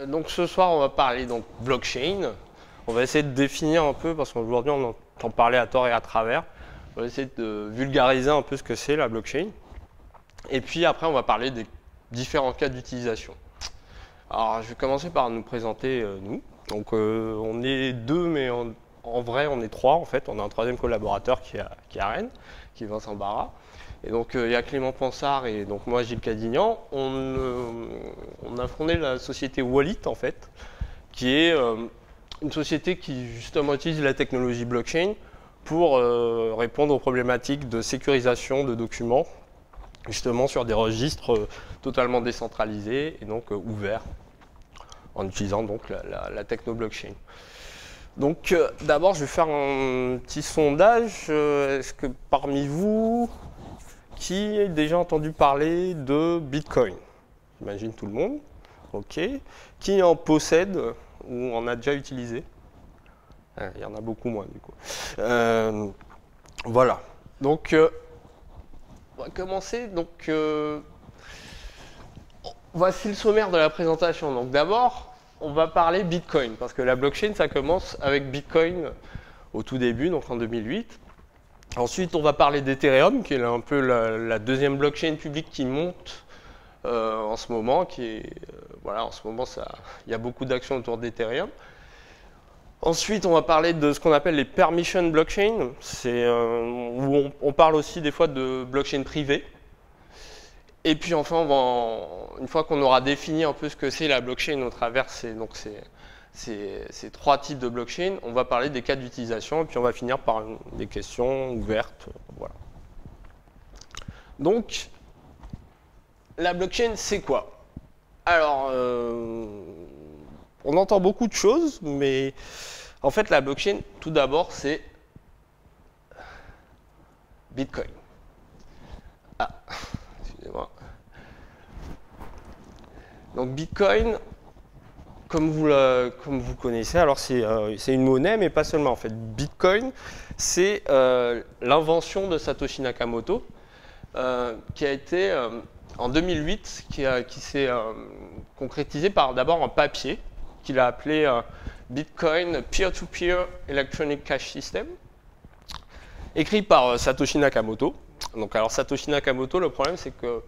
Donc ce soir, on va parler donc blockchain. On va essayer de définir un peu, parce qu'aujourd'hui, on entend parler à tort et à travers. On va essayer de vulgariser un peu ce que c'est la blockchain. Et puis après, on va parler des différents cas d'utilisation. Alors, je vais commencer par nous présenter nous. Donc, on est deux, mais en vrai, on est trois en fait. On a un troisième collaborateur qui est à Rennes, qui est Vincent Barra. Et donc, il y a Clément Pansard et donc moi, Gilles Cadignan. On a fondé la société Wallet, en fait, qui est une société qui, justement, utilise la technologie blockchain pour répondre aux problématiques de sécurisation de documents, justement sur des registres totalement décentralisés et donc ouverts, en utilisant donc la techno-blockchain. Donc, d'abord, je vais faire un petit sondage. Est-ce que parmi vous, qui a déjà entendu parler de Bitcoin? J'imagine tout le monde. OK. Qui en possède ou en a déjà utilisé? Il y en a beaucoup moins, du coup. Voilà. Donc, on va commencer. Donc, voici le sommaire de la présentation. Donc, d'abord, on va parler Bitcoin, parce que la blockchain, ça commence avec Bitcoin au tout début, donc en 2008. Ensuite, on va parler d'Ethereum, qui est un peu la deuxième blockchain publique qui monte en ce moment. Voilà, en ce moment, il y a beaucoup d'actions autour d'Ethereum. Ensuite, on va parler de ce qu'on appelle les permission blockchain, où on parle aussi des fois de blockchain privée. Et puis enfin, une fois qu'on aura défini un peu ce que c'est la blockchain au travers ces trois types de blockchain, on va parler des cas d'utilisation et puis on va finir par des questions ouvertes. Voilà. Donc, la blockchain, c'est quoi? Alors, on entend beaucoup de choses, mais en fait, la blockchain, tout d'abord, c'est Bitcoin. Ah, excusez-moi. Donc, Bitcoin, comme vous connaissez, alors c'est une monnaie, mais pas seulement. En fait, Bitcoin, c'est l'invention de Satoshi Nakamoto, qui a été, en 2008, qui s'est concrétisé par d'abord un papier qu'il a appelé Bitcoin Peer-to-Peer Electronic Cash System, écrit par Satoshi Nakamoto. Donc, alors Satoshi Nakamoto, le problème, c'est que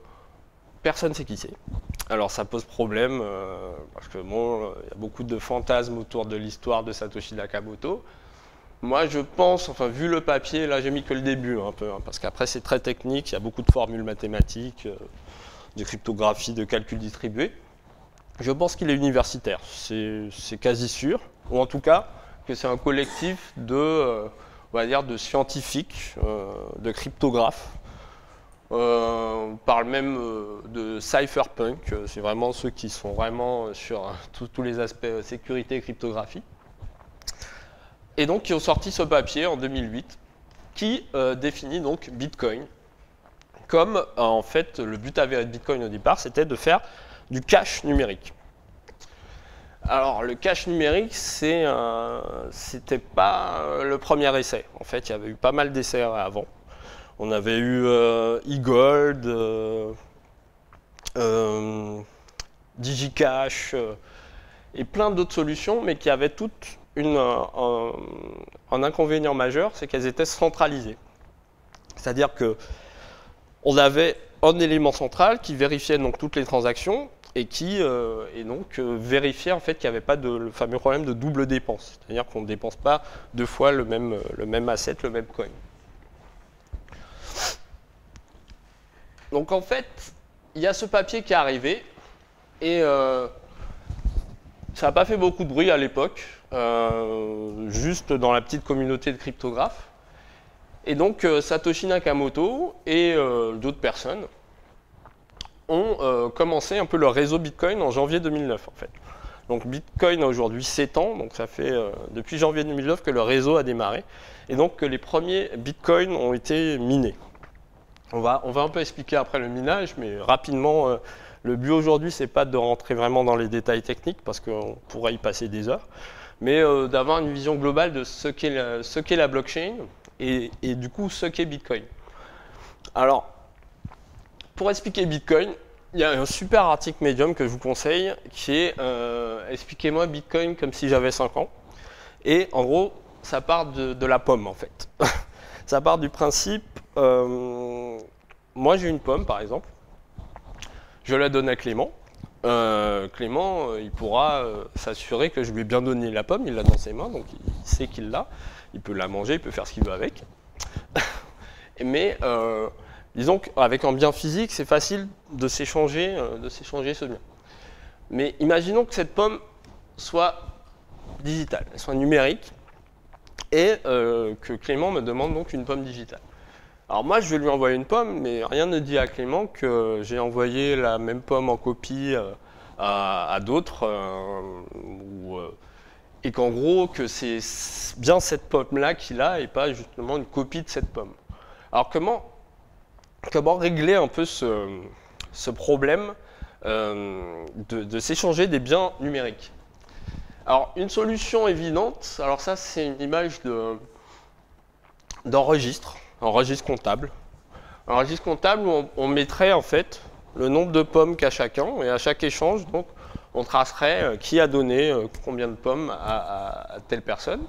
personne ne sait qui c'est. Alors ça pose problème, parce que bon, il y a beaucoup de fantasmes autour de l'histoire de Satoshi Nakamoto. Moi je pense, enfin vu le papier, là j'ai mis que le début un peu, hein, parce qu'après c'est très technique, il y a beaucoup de formules mathématiques, de cryptographie, de calcul distribué. Je pense qu'il est universitaire, c'est quasi sûr, ou en tout cas que c'est un collectif on va dire de scientifiques, de cryptographes. On parle même de cypherpunk, c'est vraiment ceux qui sont vraiment sur tous les aspects sécurité et cryptographie. Et donc qui ont sorti ce papier en 2008 qui définit donc Bitcoin comme en fait le but avéré de Bitcoin au départ, c'était de faire du cash numérique. Alors le cash numérique, c'était pas le premier essai. En fait, il y avait eu pas mal d'essais avant. On avait eu eGold, DigiCash et plein d'autres solutions, mais qui avaient toutes un inconvénient majeur, c'est qu'elles étaient centralisées. C'est-à-dire qu'on avait un élément central qui vérifiait donc toutes les transactions et qui vérifiait en fait qu'il n'y avait pas le fameux problème de double dépense. C'est-à-dire qu'on ne dépense pas deux fois le même asset, le même coin. Donc en fait, il y a ce papier qui est arrivé et ça n'a pas fait beaucoup de bruit à l'époque, juste dans la petite communauté de cryptographes. Et donc Satoshi Nakamoto et d'autres personnes ont commencé un peu leur réseau Bitcoin en janvier 2009 en fait. Donc Bitcoin a aujourd'hui 7 ans, donc ça fait depuis janvier 2009 que le réseau a démarré et donc que les premiers Bitcoins ont été minés. On va un peu expliquer après le minage, mais rapidement, le but aujourd'hui, c'est pas de rentrer vraiment dans les détails techniques, parce qu'on pourrait y passer des heures, mais d'avoir une vision globale de ce qu'est la blockchain et du coup ce qu'est Bitcoin. Alors, pour expliquer Bitcoin, il y a un super article Medium que je vous conseille qui est Expliquez-moi Bitcoin comme si j'avais 5 ans. Et en gros, ça part de la pomme en fait. Ça part du principe, moi j'ai une pomme par exemple, je la donne à Clément. Clément, il pourra s'assurer que je lui ai bien donné la pomme, il l'a dans ses mains, donc il sait qu'il l'a, il peut la manger, il peut faire ce qu'il veut avec. Mais disons qu'avec un bien physique, c'est facile de s'échanger ce bien. Mais imaginons que cette pomme soit digitale, elle soit numérique, et que Clément me demande donc une pomme digitale. Alors moi, je vais lui envoyer une pomme, mais rien ne dit à Clément que j'ai envoyé la même pomme en copie à d'autres, et qu'en gros, que c'est bien cette pomme-là qu'il a, et pas justement une copie de cette pomme. Alors comment régler un peu ce problème de s'échanger des biens numériques? Alors une solution évidente, alors ça c'est une image d'un registre, un registre comptable. Un registre comptable où on mettrait en fait le nombre de pommes qu'a chacun, et à chaque échange, donc, on tracerait qui a donné combien de pommes à telle personne.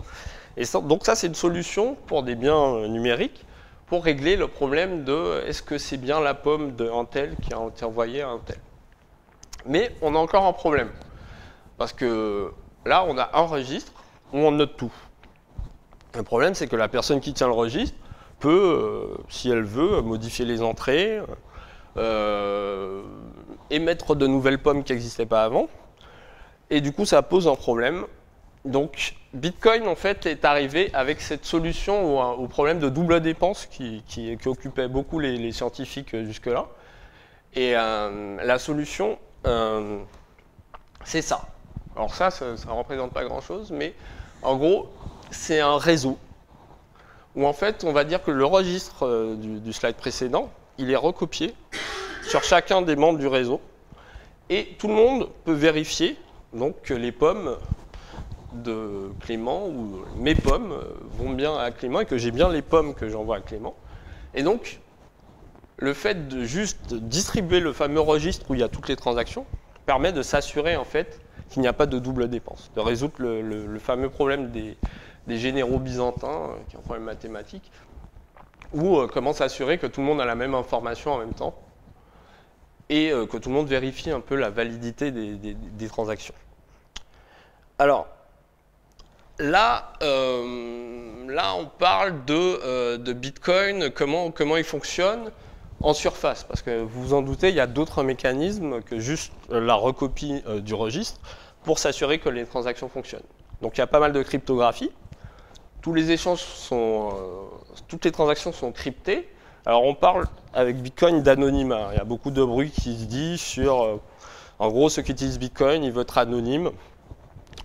Et ça, donc ça c'est une solution pour des biens numériques, pour régler le problème de est-ce que c'est bien la pomme d'un tel qui a été envoyée à un tel. Mais on a encore un problème, parce que là on a un registre où on note tout. Le problème c'est que la personne qui tient le registre peut, si elle veut, modifier les entrées, émettre de nouvelles pommes qui n'existaient pas avant, et du coup ça pose un problème. Donc Bitcoin en fait est arrivé avec cette solution au problème de double dépense qui occupait beaucoup les scientifiques jusque-là. Et la solution, c'est ça. Alors ça ne représente pas grand-chose, mais en gros, c'est un réseau où en fait, on va dire que le registre du slide précédent, il est recopié sur chacun des membres du réseau, et tout le monde peut vérifier donc, que les pommes de Clément ou mes pommes vont bien à Clément et que j'ai bien les pommes que j'envoie à Clément. Et donc, le fait de juste distribuer le fameux registre où il y a toutes les transactions permet de s'assurer en fait qu'il n'y a pas de double dépense, de résoudre le fameux problème des généraux byzantins, qui est un problème mathématique, ou comment s'assurer que tout le monde a la même information en même temps et que tout le monde vérifie un peu la validité des transactions. Alors, là, on parle de Bitcoin, comment il fonctionne en surface, parce que vous vous en doutez, il y a d'autres mécanismes que juste la recopie du registre pour s'assurer que les transactions fonctionnent. Donc il y a pas mal de cryptographie. Tous les échanges toutes les transactions sont cryptées. Alors on parle avec Bitcoin d'anonymat. Il y a beaucoup de bruit qui se dit sur, en gros, ceux qui utilisent Bitcoin, ils veulent être anonymes.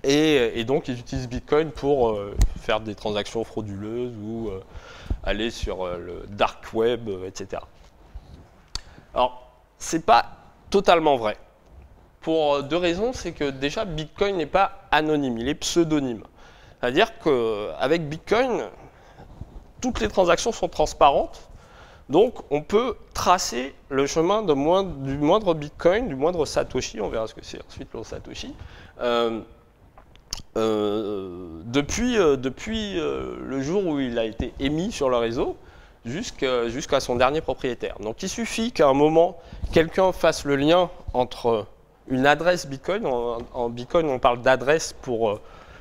Et donc ils utilisent Bitcoin pour faire des transactions frauduleuses ou aller sur le dark web, etc. Alors, c'est pas totalement vrai. Pour deux raisons, c'est que déjà Bitcoin n'est pas anonyme, il est pseudonyme. C'est-à-dire qu'avec Bitcoin, toutes les transactions sont transparentes, donc on peut tracer le chemin du moindre Bitcoin, du moindre Satoshi, on verra ce que c'est ensuite le Satoshi, depuis le jour où il a été émis sur le réseau jusqu'à son dernier propriétaire. Donc il suffit qu'à un moment, quelqu'un fasse le lien entre une adresse Bitcoin, en Bitcoin on parle d'adresse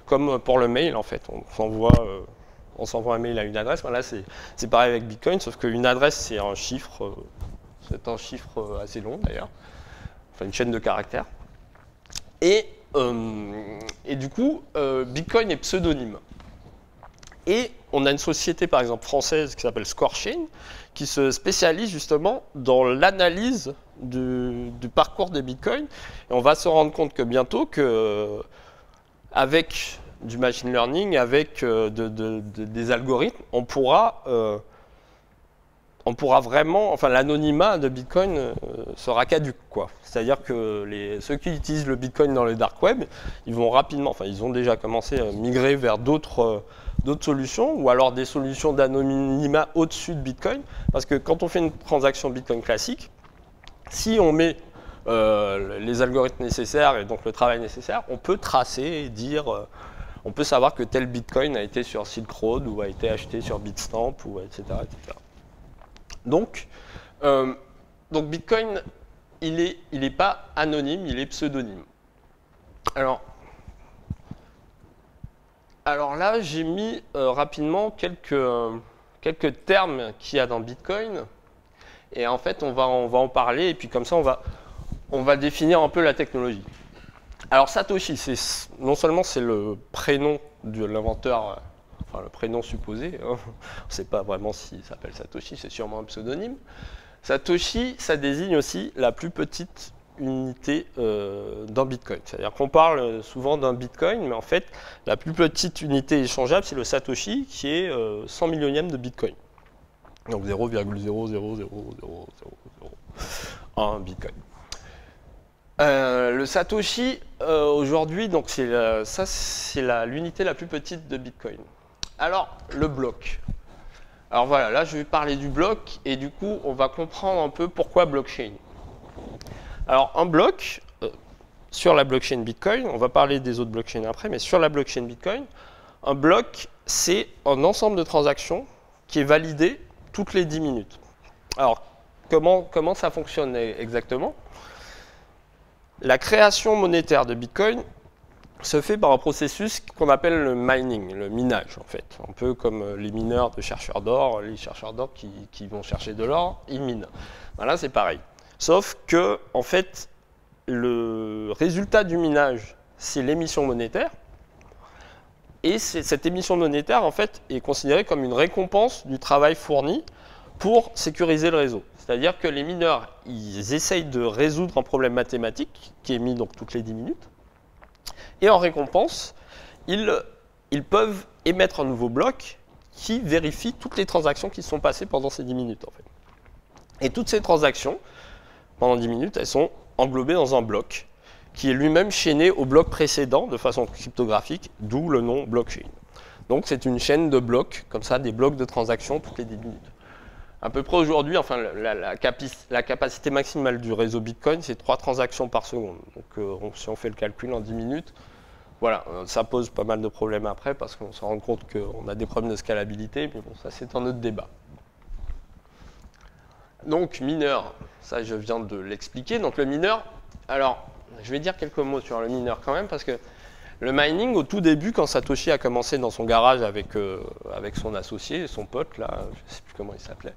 comme pour le mail en fait, on s'envoie un mail à une adresse, voilà, c'est pareil avec Bitcoin, sauf qu'une adresse c'est un chiffre assez long d'ailleurs, enfin une chaîne de caractères. Et du coup, Bitcoin est pseudonyme. Et on a une société, par exemple, française qui s'appelle ScoreChain, qui se spécialise justement dans l'analyse du parcours des Bitcoins. Et on va se rendre compte que bientôt, avec du machine learning, avec des algorithmes, on pourra vraiment, enfin l'anonymat de Bitcoin sera caduque, quoi. C'est-à-dire que ceux qui utilisent le Bitcoin dans le dark web, ils vont rapidement, enfin ils ont déjà commencé à migrer vers d'autres solutions, ou alors des solutions d'anonymat au-dessus de Bitcoin, parce que quand on fait une transaction Bitcoin classique, si on met les algorithmes nécessaires et donc le travail nécessaire, on peut tracer et dire, on peut savoir que tel Bitcoin a été sur Silk Road ou a été acheté sur Bitstamp, ou etc. etc. Donc Bitcoin, il est pas anonyme, il est pseudonyme. Alors là, j'ai mis rapidement quelques termes qu'il y a dans Bitcoin. Et en fait, on va en parler, et puis comme ça, on va définir un peu la technologie. Alors Satoshi, non seulement c'est le prénom de l'inventeur, enfin le prénom supposé, hein, on ne sait pas vraiment s'il s'appelle Satoshi, c'est sûrement un pseudonyme. Satoshi, ça désigne aussi la plus petite unité d'un Bitcoin. C'est-à-dire qu'on parle souvent d'un Bitcoin, mais en fait, la plus petite unité échangeable, c'est le Satoshi, qui est 100 millionième de Bitcoin. Donc 0,0000001 Bitcoin. Le Satoshi, aujourd'hui, donc ça c'est l'unité la plus petite de Bitcoin. Alors, le bloc. Alors voilà, là je vais parler du bloc, et du coup, on va comprendre un peu pourquoi blockchain. Alors, un bloc, sur la blockchain Bitcoin, on va parler des autres blockchains après, mais sur la blockchain Bitcoin, un bloc, c'est un ensemble de transactions qui est validé toutes les 10 minutes. Alors, comment ça fonctionne exactement? La création monétaire de Bitcoin se fait par un processus qu'on appelle le mining, le minage en fait. Un peu comme les mineurs de chercheurs d'or, les chercheurs d'or qui vont chercher de l'or, ils minent. Voilà, c'est pareil. Sauf que, en fait, le résultat du minage, c'est l'émission monétaire. Et cette émission monétaire, en fait, est considérée comme une récompense du travail fourni pour sécuriser le réseau. C'est-à-dire que les mineurs, ils essayent de résoudre un problème mathématique qui est mis donc toutes les 10 minutes. Et en récompense, ils peuvent émettre un nouveau bloc qui vérifie toutes les transactions qui se sont passées pendant ces 10 minutes. En fait. Et toutes ces transactions, pendant 10 minutes, elles sont englobées dans un bloc qui est lui-même chaîné au bloc précédent de façon cryptographique, d'où le nom blockchain. Donc c'est une chaîne de blocs, comme ça, des blocs de transactions toutes les 10 minutes. À peu près aujourd'hui, enfin, la capacité maximale du réseau Bitcoin, c'est 3 transactions par seconde. Donc si on fait le calcul en 10 minutes, voilà, ça pose pas mal de problèmes après, parce qu'on se rend compte qu'on a des problèmes de scalabilité, mais bon, ça c'est un autre débat. Donc mineur, ça je viens de l'expliquer. Donc le mineur, alors je vais dire quelques mots sur le mineur quand même, parce que le mining, au tout début, quand Satoshi a commencé dans son garage avec son associé, son pote, là, je ne sais plus comment il s'appelait,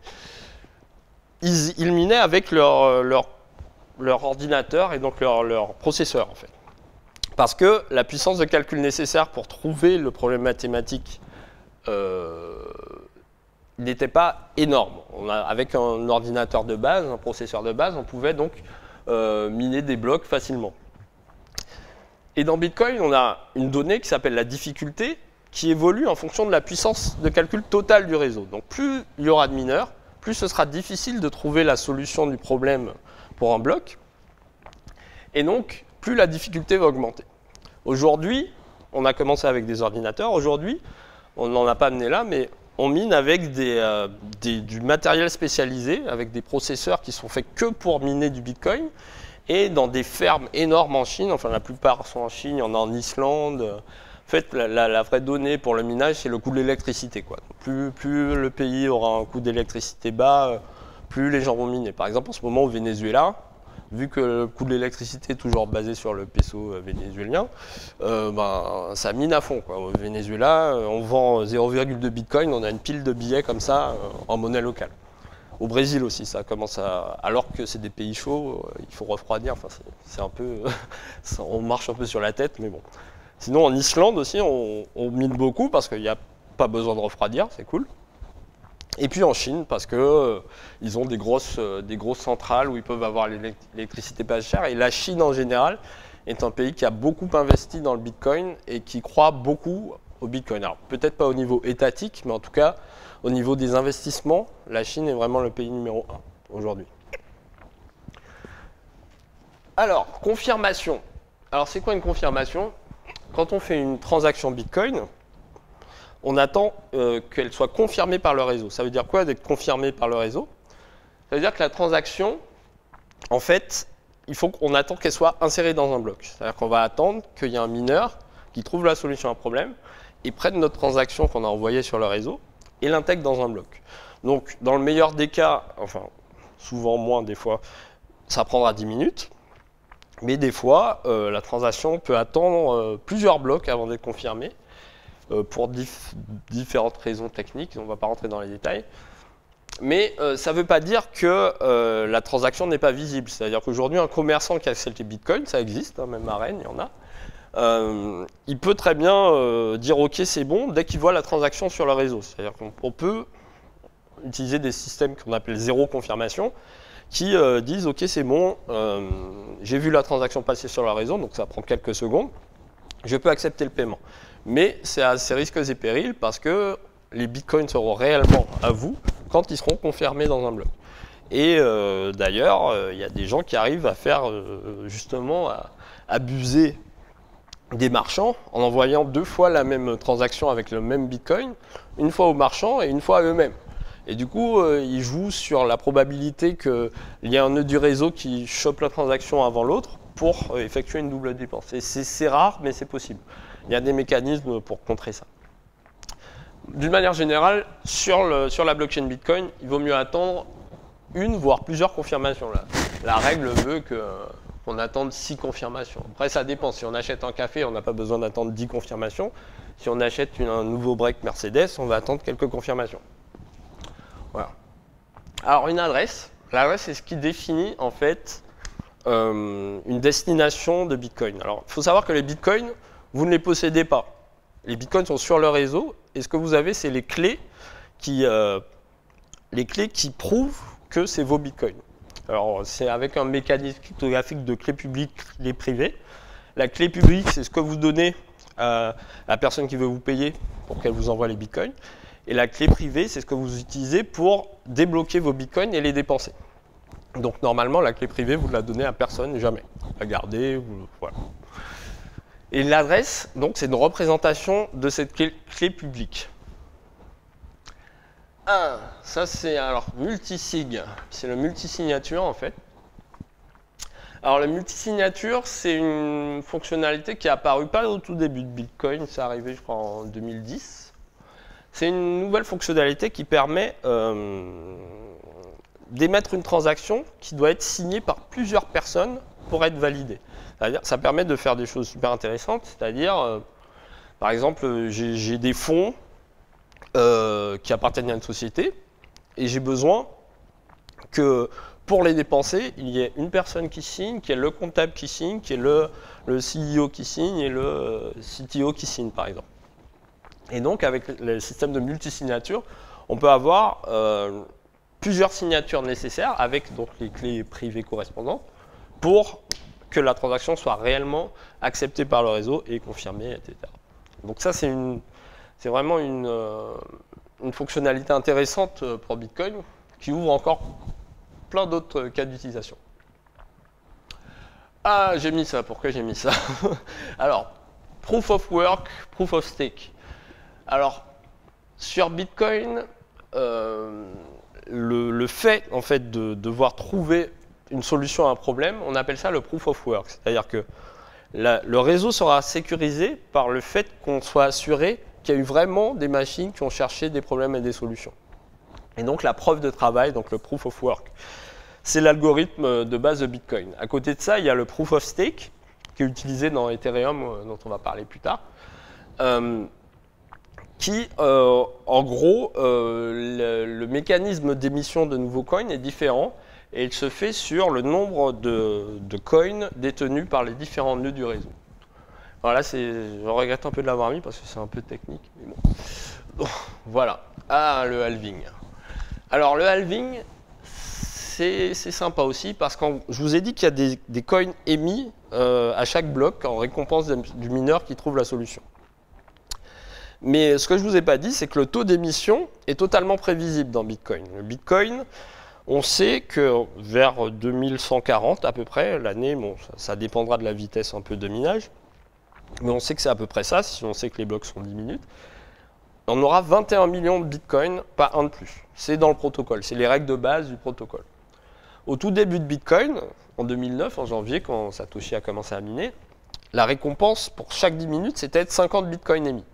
ils minaient avec leur ordinateur et donc leur processeur, en fait. Parce que la puissance de calcul nécessaire pour trouver le problème mathématique n'était pas énorme. Avec un ordinateur de base, un processeur de base, on pouvait donc miner des blocs facilement. Et dans Bitcoin, on a une donnée qui s'appelle la difficulté, qui évolue en fonction de la puissance de calcul totale du réseau. Donc plus il y aura de mineurs, plus ce sera difficile de trouver la solution du problème pour un bloc. Et donc, plus la difficulté va augmenter. Aujourd'hui, on a commencé avec des ordinateurs. Aujourd'hui, on n'en a pas amené là, mais on mine avec du matériel spécialisé, avec des processeurs qui sont faits que pour miner du Bitcoin, et dans des fermes énormes en Chine. Enfin, la plupart sont en Chine, il y en a en Islande. En fait, la vraie donnée pour le minage, c'est le coût de l'électricité. Plus le pays aura un coût d'électricité bas, plus les gens vont miner. Par exemple, en ce moment, au Venezuela, vu que le coût de l'électricité est toujours basé sur le peso vénézuélien, ça mine à fond. Au Venezuela, on vend 0,2 Bitcoin, on a une pile de billets comme ça en monnaie locale. Au Brésil aussi, ça commence à... Alors que c'est des pays chauds, il faut refroidir. Enfin, c'est un peu... on marche un peu sur la tête, mais bon. Sinon, en Islande aussi, on mine beaucoup parce qu'il n'y a pas besoin de refroidir, c'est cool. Et puis en Chine, parce qu'ils ont des grosses centrales où ils peuvent avoir l'électricité pas chère. Et la Chine, en général, est un pays qui a beaucoup investi dans le Bitcoin et qui croit beaucoup au Bitcoin. Alors, peut-être pas au niveau étatique, mais en tout cas, au niveau des investissements, la Chine est vraiment le pays numéro 1 aujourd'hui. Alors, confirmation. Alors, c'est quoi une confirmation? Quand on fait une transaction Bitcoin, on attend qu'elle soit confirmée par le réseau. Ça veut dire quoi d'être confirmée par le réseau? Ça veut dire que la transaction, en fait, il faut qu'on attend qu'elle soit insérée dans un bloc. C'est-à-dire qu'on va attendre qu'il y ait un mineur qui trouve la solution à un problème et prenne notre transaction qu'on a envoyée sur le réseau et l'intègre dans un bloc. Donc, dans le meilleur des cas, enfin, souvent moins des fois, ça prendra 10 minutes. Mais des fois, la transaction peut attendre plusieurs blocs avant d'être confirmée pour différentes raisons techniques. On ne va pas rentrer dans les détails. Mais ça ne veut pas dire que la transaction n'est pas visible. C'est-à-dire qu'aujourd'hui, un commerçant qui a accepté Bitcoin, ça existe, hein, même à Rennes, il y en a, il peut très bien dire « Ok, c'est bon » dès qu'il voit la transaction sur le réseau. C'est-à-dire qu'on peut utiliser des systèmes qu'on appelle zéro confirmation, qui disent « Ok, c'est bon, j'ai vu la transaction passer sur le réseau, donc ça prend quelques secondes, je peux accepter le paiement. » Mais c'est à ses risques et périls parce que les bitcoins seront réellement à vous quand ils seront confirmés dans un bloc. Et d'ailleurs, il y a des gens qui arrivent à faire justement à abuser des marchands en envoyant 2 fois la même transaction avec le même bitcoin, une fois aux marchands et une fois à eux-mêmes. Et du coup, ils jouent sur la probabilité qu'il y ait un nœud du réseau qui chope la transaction avant l'autre pour effectuer une double dépense. Et c'est rare, mais c'est possible. Il y a des mécanismes pour contrer ça. D'une manière générale, sur la blockchain Bitcoin, il vaut mieux attendre une, voire plusieurs confirmations. La règle veut qu'on attende 6 confirmations. Après, ça dépend. Si on achète un café, on n'a pas besoin d'attendre 10 confirmations. Si on achète un nouveau break Mercedes, on va attendre quelques confirmations. Voilà. Alors, une adresse. L'adresse, c'est ce qui définit en fait une destination de Bitcoin. Alors, il faut savoir que les Bitcoins, vous ne les possédez pas. Les Bitcoins sont sur le réseau et ce que vous avez, c'est les clés qui prouvent que c'est vos Bitcoins. Alors, c'est avec un mécanisme cryptographique de clé publique, clé privée. La clé publique, c'est ce que vous donnez à la personne qui veut vous payer pour qu'elle vous envoie les Bitcoins. Et la clé privée, c'est ce que vous utilisez pour débloquer vos Bitcoins et les dépenser. Donc, normalement, la clé privée, vous ne la donnez à personne, jamais. La gardez, voilà. Et l'adresse, donc, c'est une représentation de cette clé publique. Ça c'est alors multisig, c'est le multisignature en fait. Alors le multisignature, c'est une fonctionnalité qui est apparue pas au tout début de Bitcoin, c'est arrivé je crois en 2010. C'est une nouvelle fonctionnalité qui permet d'émettre une transaction qui doit être signée par plusieurs personnes pour être validée. C'est-à-dire, ça permet de faire des choses super intéressantes, c'est-à-dire, par exemple, j'ai des fonds qui appartiennent à une société et j'ai besoin que pour les dépenser, il y ait une personne qui signe, qui est le comptable qui signe, qui est le CEO qui signe et le CTO qui signe par exemple. Et donc avec le système de multisignature, on peut avoir plusieurs signatures nécessaires avec donc les clés privées correspondantes pour que la transaction soit réellement acceptée par le réseau et confirmée, etc. Donc ça c'est vraiment une fonctionnalité intéressante pour Bitcoin qui ouvre encore plein d'autres cas d'utilisation. Ah, j'ai mis ça. Pourquoi j'ai mis ça? Alors, Proof of Work, Proof of Stake. Alors, sur Bitcoin, le fait, en fait de devoir trouver une solution à un problème, on appelle ça le Proof of Work. C'est-à-dire que le réseau sera sécurisé par le fait qu'on soit assuré qu'il y a eu vraiment des machines qui ont cherché des problèmes et des solutions. Et donc la preuve de travail, donc le Proof of Work, c'est l'algorithme de base de Bitcoin. À côté de ça, il y a le Proof of Stake, qui est utilisé dans Ethereum, dont on va parler plus tard, qui, en gros, le mécanisme d'émission de nouveaux coins est différent, et il se fait sur le nombre de coins détenus par les différents nœuds du réseau. Alors là, je regrette un peu de l'avoir mis parce que c'est un peu technique, mais bon. Voilà. Ah, le halving. Alors le halving, c'est sympa aussi parce que je vous ai dit qu'il y a des coins émis à chaque bloc en récompense du mineur qui trouve la solution. Mais ce que je ne vous ai pas dit, c'est que le taux d'émission est totalement prévisible dans Bitcoin. Le Bitcoin, on sait que vers 2140 à peu près, l'année, bon, ça dépendra de la vitesse un peu de minage, mais on sait que c'est à peu près ça, si on sait que les blocs sont 10 minutes. On aura 21 millions de bitcoins, pas un de plus. C'est dans le protocole, c'est les règles de base du protocole. Au tout début de Bitcoin, en 2009, en janvier, quand Satoshi a commencé à miner, la récompense pour chaque 10 minutes, c'était 50 bitcoins émis.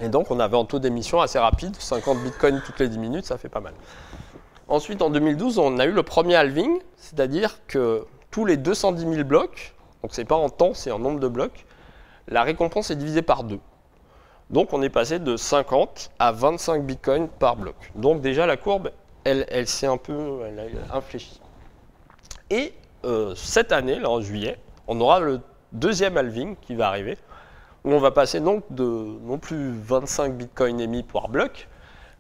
Et donc, on avait un taux d'émission assez rapide, 50 bitcoins toutes les 10 minutes, ça fait pas mal. Ensuite, en 2012, on a eu le premier halving, c'est-à-dire que tous les 210 000 blocs, donc c'est pas en temps, c'est en nombre de blocs, la récompense est divisée par 2. Donc, on est passé de 50 à 25 bitcoins par bloc. Donc, déjà, la courbe, elle s'est un peu infléchie. Et cette année, là, en juillet, on aura le deuxième halving qui va arriver, où on va passer donc de non plus 25 bitcoins émis par bloc,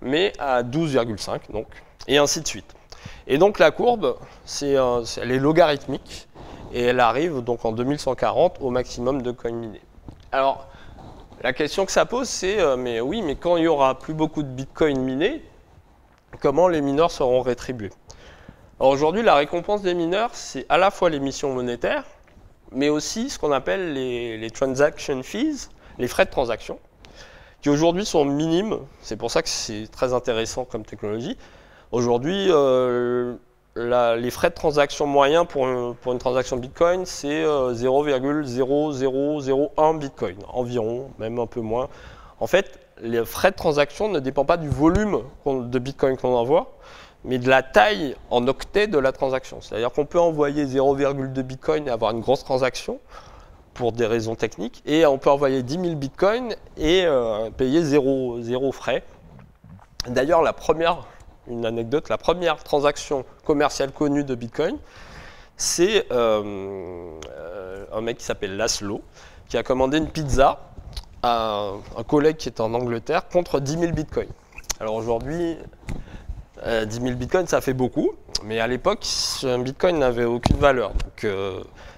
mais à 12,5, donc, et ainsi de suite. Et donc la courbe, elle est logarithmique, et elle arrive donc en 2140 au maximum de coins minés. Alors, la question que ça pose, c'est, mais oui, mais quand il n'y aura plus beaucoup de bitcoins minés, comment les mineurs seront rétribués? Alors aujourd'hui, la récompense des mineurs, c'est à la fois l'émission monétaire, mais aussi ce qu'on appelle les transaction fees, les frais de transaction, qui aujourd'hui sont minimes. C'est pour ça que c'est très intéressant comme technologie. Aujourd'hui, les frais de transaction moyens pour une transaction Bitcoin, c'est 0,0001 Bitcoin, environ, même un peu moins. En fait, les frais de transaction ne dépendent pas du volume de Bitcoin qu'on envoie, mais de la taille en octets de la transaction. C'est-à-dire qu'on peut envoyer 0,2 Bitcoin et avoir une grosse transaction pour des raisons techniques, et on peut envoyer 10 000 Bitcoins et payer zéro frais. D'ailleurs, une anecdote, la première transaction commerciale connue de Bitcoin, c'est un mec qui s'appelle Laszlo, qui a commandé une pizza à un collègue qui était en Angleterre contre 10 000 Bitcoins. Alors aujourd'hui, 10 000 bitcoins, ça fait beaucoup, mais à l'époque, un bitcoin n'avait aucune valeur. Donc,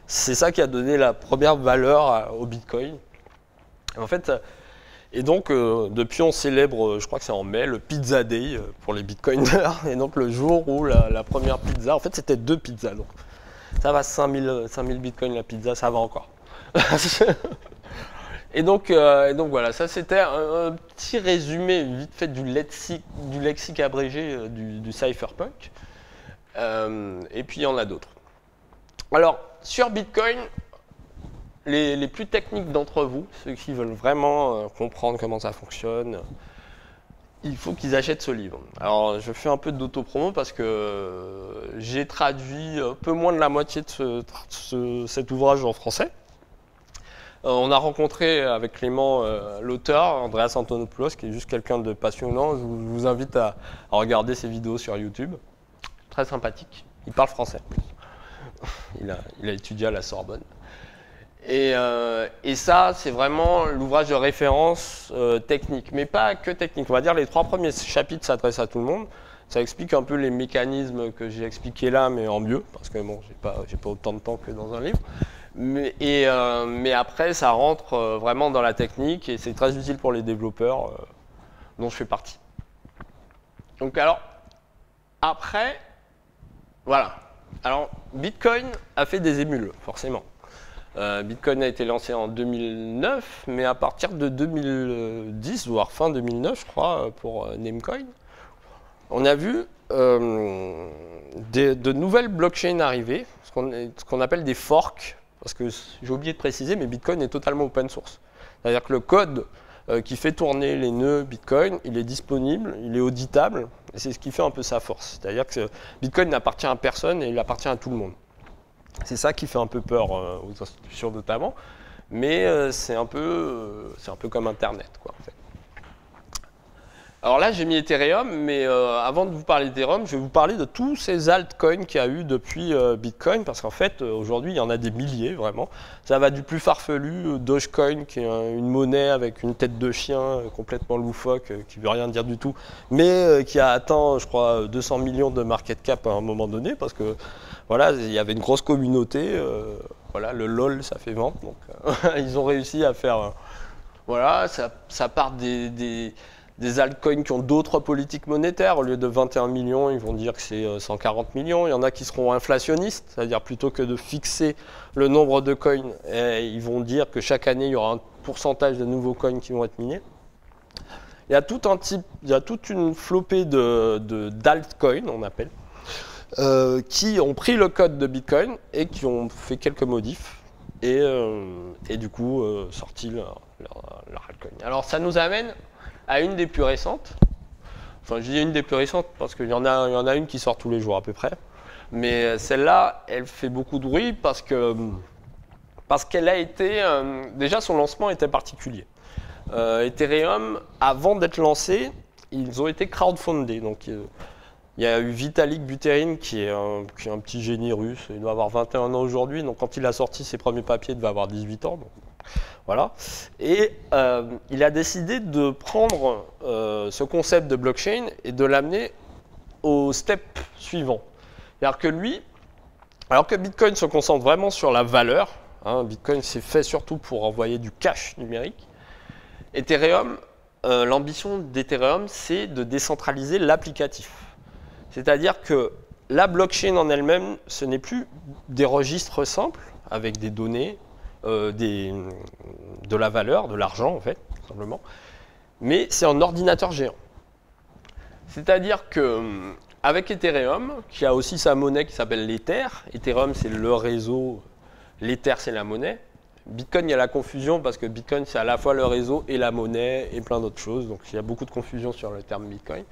c'est ça qui a donné la première valeur au bitcoin. En fait, et donc, depuis, on célèbre, je crois que c'est en mai, le Pizza Day pour les bitcoiners. Et donc, le jour où la première pizza, en fait, c'était 2 pizzas. Donc, ça va, 5000 bitcoins la pizza, ça va encore. Et donc voilà, ça c'était un petit résumé vite fait du lexique abrégé du cypherpunk. Et puis il y en a d'autres. Alors, sur Bitcoin, les plus techniques d'entre vous, ceux qui veulent vraiment comprendre comment ça fonctionne, il faut qu'ils achètent ce livre. Alors, je fais un peu d'autopromo parce que j'ai traduit un peu moins de la moitié de cet ouvrage en français. On a rencontré avec Clément l'auteur, Andreas Antonopoulos, qui est juste quelqu'un de passionnant. Je vous invite à regarder ses vidéos sur YouTube. Très sympathique. Il parle français. Il a étudié à la Sorbonne. Et ça, c'est vraiment l'ouvrage de référence technique. Mais pas que technique. On va dire les 3 premiers chapitres s'adressent à tout le monde. Ça explique un peu les mécanismes que j'ai expliqués là, mais en mieux. Parce que bon, j'ai pas autant de temps que dans un livre. Mais après, ça rentre vraiment dans la technique et c'est très utile pour les développeurs dont je fais partie. Donc alors, après, voilà. Alors, Bitcoin a fait des émules, forcément. Bitcoin a été lancé en 2009, mais à partir de 2010, voire fin 2009, je crois, pour Namecoin, on a vu de nouvelles blockchains arriver, ce qu'on appelle des forks. Parce que j'ai oublié de préciser, mais Bitcoin est totalement open source. C'est-à-dire que le code qui fait tourner les nœuds Bitcoin, il est disponible, il est auditable, et c'est ce qui fait un peu sa force. C'est-à-dire que Bitcoin n'appartient à personne et il appartient à tout le monde. C'est ça qui fait un peu peur aux institutions notamment, mais c'est un peu comme Internet, quoi, en fait. Alors là, j'ai mis Ethereum, mais avant de vous parler d'Ethereum, je vais vous parler de tous ces altcoins qu'il y a eu depuis Bitcoin, parce qu'en fait, aujourd'hui, il y en a des milliers, vraiment. Ça va du plus farfelu, Dogecoin, qui est une monnaie avec une tête de chien complètement loufoque, qui ne veut rien dire du tout, mais qui a atteint, je crois, 200 millions de market cap à un moment donné, parce que, voilà, il y avait une grosse communauté. Voilà, le LOL, ça fait vendre, donc ils ont réussi à faire... voilà, ça part des altcoins qui ont d'autres politiques monétaires. Au lieu de 21 millions, ils vont dire que c'est 140 millions. Il y en a qui seront inflationnistes, c'est-à-dire plutôt que de fixer le nombre de coins, ils vont dire que chaque année, il y aura un pourcentage de nouveaux coins qui vont être minés. Il y a toute une flopée d'altcoins, on appelle, qui ont pris le code de Bitcoin et qui ont fait quelques modifs et du coup sorti leur altcoin. Alors ça nous amène à une des plus récentes. Enfin, je dis une des plus récentes parce qu'il y en a une qui sort tous les jours à peu près. Mais celle-là, elle fait beaucoup de bruit parce qu'elle a été... déjà, son lancement était particulier. Ethereum, avant d'être lancé, ils ont été crowdfundés. Donc, il y a eu Vitalik Buterin qui est un petit génie russe. Il doit avoir 21 ans aujourd'hui. Donc, quand il a sorti ses premiers papiers, il devait avoir 18 ans. Donc, voilà. Et il a décidé de prendre ce concept de blockchain et de l'amener au step suivant. C'est-à-dire que lui, alors que Bitcoin se concentre vraiment sur la valeur, Bitcoin c'est fait surtout pour envoyer du cash numérique, Ethereum, l'ambition d'Ethereum c'est de décentraliser l'applicatif. C'est-à-dire que la blockchain en elle-même, ce n'est plus des registres simples avec des données, de la valeur, de l'argent en fait, tout simplement, mais c'est un ordinateur géant. C'est-à-dire que avec Ethereum, qui a aussi sa monnaie qui s'appelle l'Ether, Ethereum c'est le réseau, l'Ether c'est la monnaie. Bitcoin, il y a la confusion parce que Bitcoin c'est à la fois le réseau et la monnaie et plein d'autres choses. Donc il y a beaucoup de confusion sur le terme Bitcoin.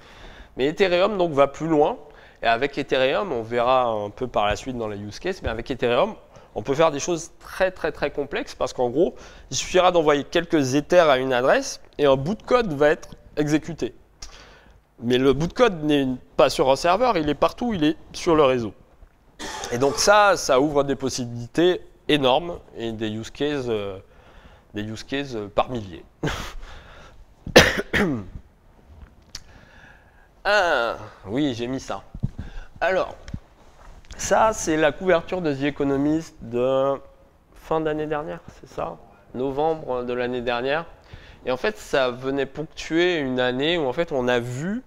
Mais Ethereum donc va plus loin. Et avec Ethereum, on verra un peu par la suite dans les use cases, mais avec Ethereum, on peut faire des choses très très très complexes parce qu'en gros, il suffira d'envoyer quelques Ethers à une adresse et un bout de code va être exécuté. Mais le bout de code n'est pas sur un serveur, il est partout, il est sur le réseau. Et donc ça ouvre des possibilités énormes et des use cases par milliers. Ah, oui, j'ai mis ça. Alors, ça, c'est la couverture de The Economist de fin d'année dernière, c'est ça? Novembre de l'année dernière. Et en fait, ça venait ponctuer une année où en fait, on a vu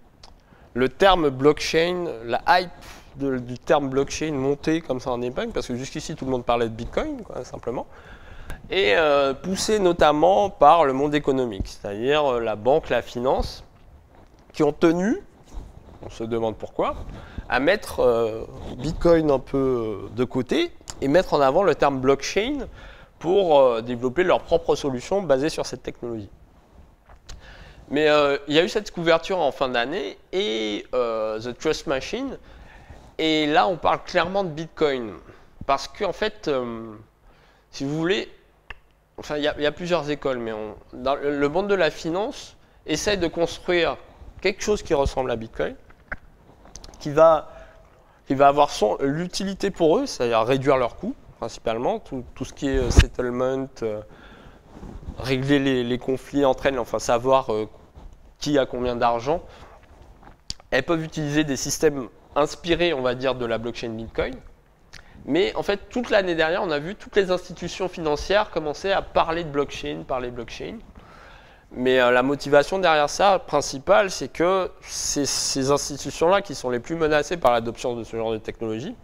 le terme blockchain, la hype du terme blockchain monter comme ça en épingle, parce que jusqu'ici, tout le monde parlait de Bitcoin, quoi, simplement, et poussé notamment par le monde économique, c'est-à-dire la banque, la finance, qui ont tenu, on se demande pourquoi, à mettre Bitcoin un peu de côté et mettre en avant le terme blockchain pour développer leurs propres solutions basées sur cette technologie. Mais il y a eu cette couverture en fin d'année et The Trust Machine, et là on parle clairement de Bitcoin parce qu'en fait, si vous voulez, enfin il y a plusieurs écoles, mais dans le monde de la finance essaie de construire quelque chose qui ressemble à Bitcoin, qui va avoir l'utilité pour eux, c'est-à-dire réduire leurs coûts principalement, tout ce qui est settlement, régler les conflits entre elles, enfin savoir qui a combien d'argent. Elles peuvent utiliser des systèmes inspirés, on va dire, de la blockchain Bitcoin. Mais en fait, toute l'année dernière, on a vu toutes les institutions financières commencer à parler de blockchain, Mais la motivation derrière ça, principale, c'est que c'est ces institutions-là qui sont les plus menacées par l'adoption de ce genre de technologie.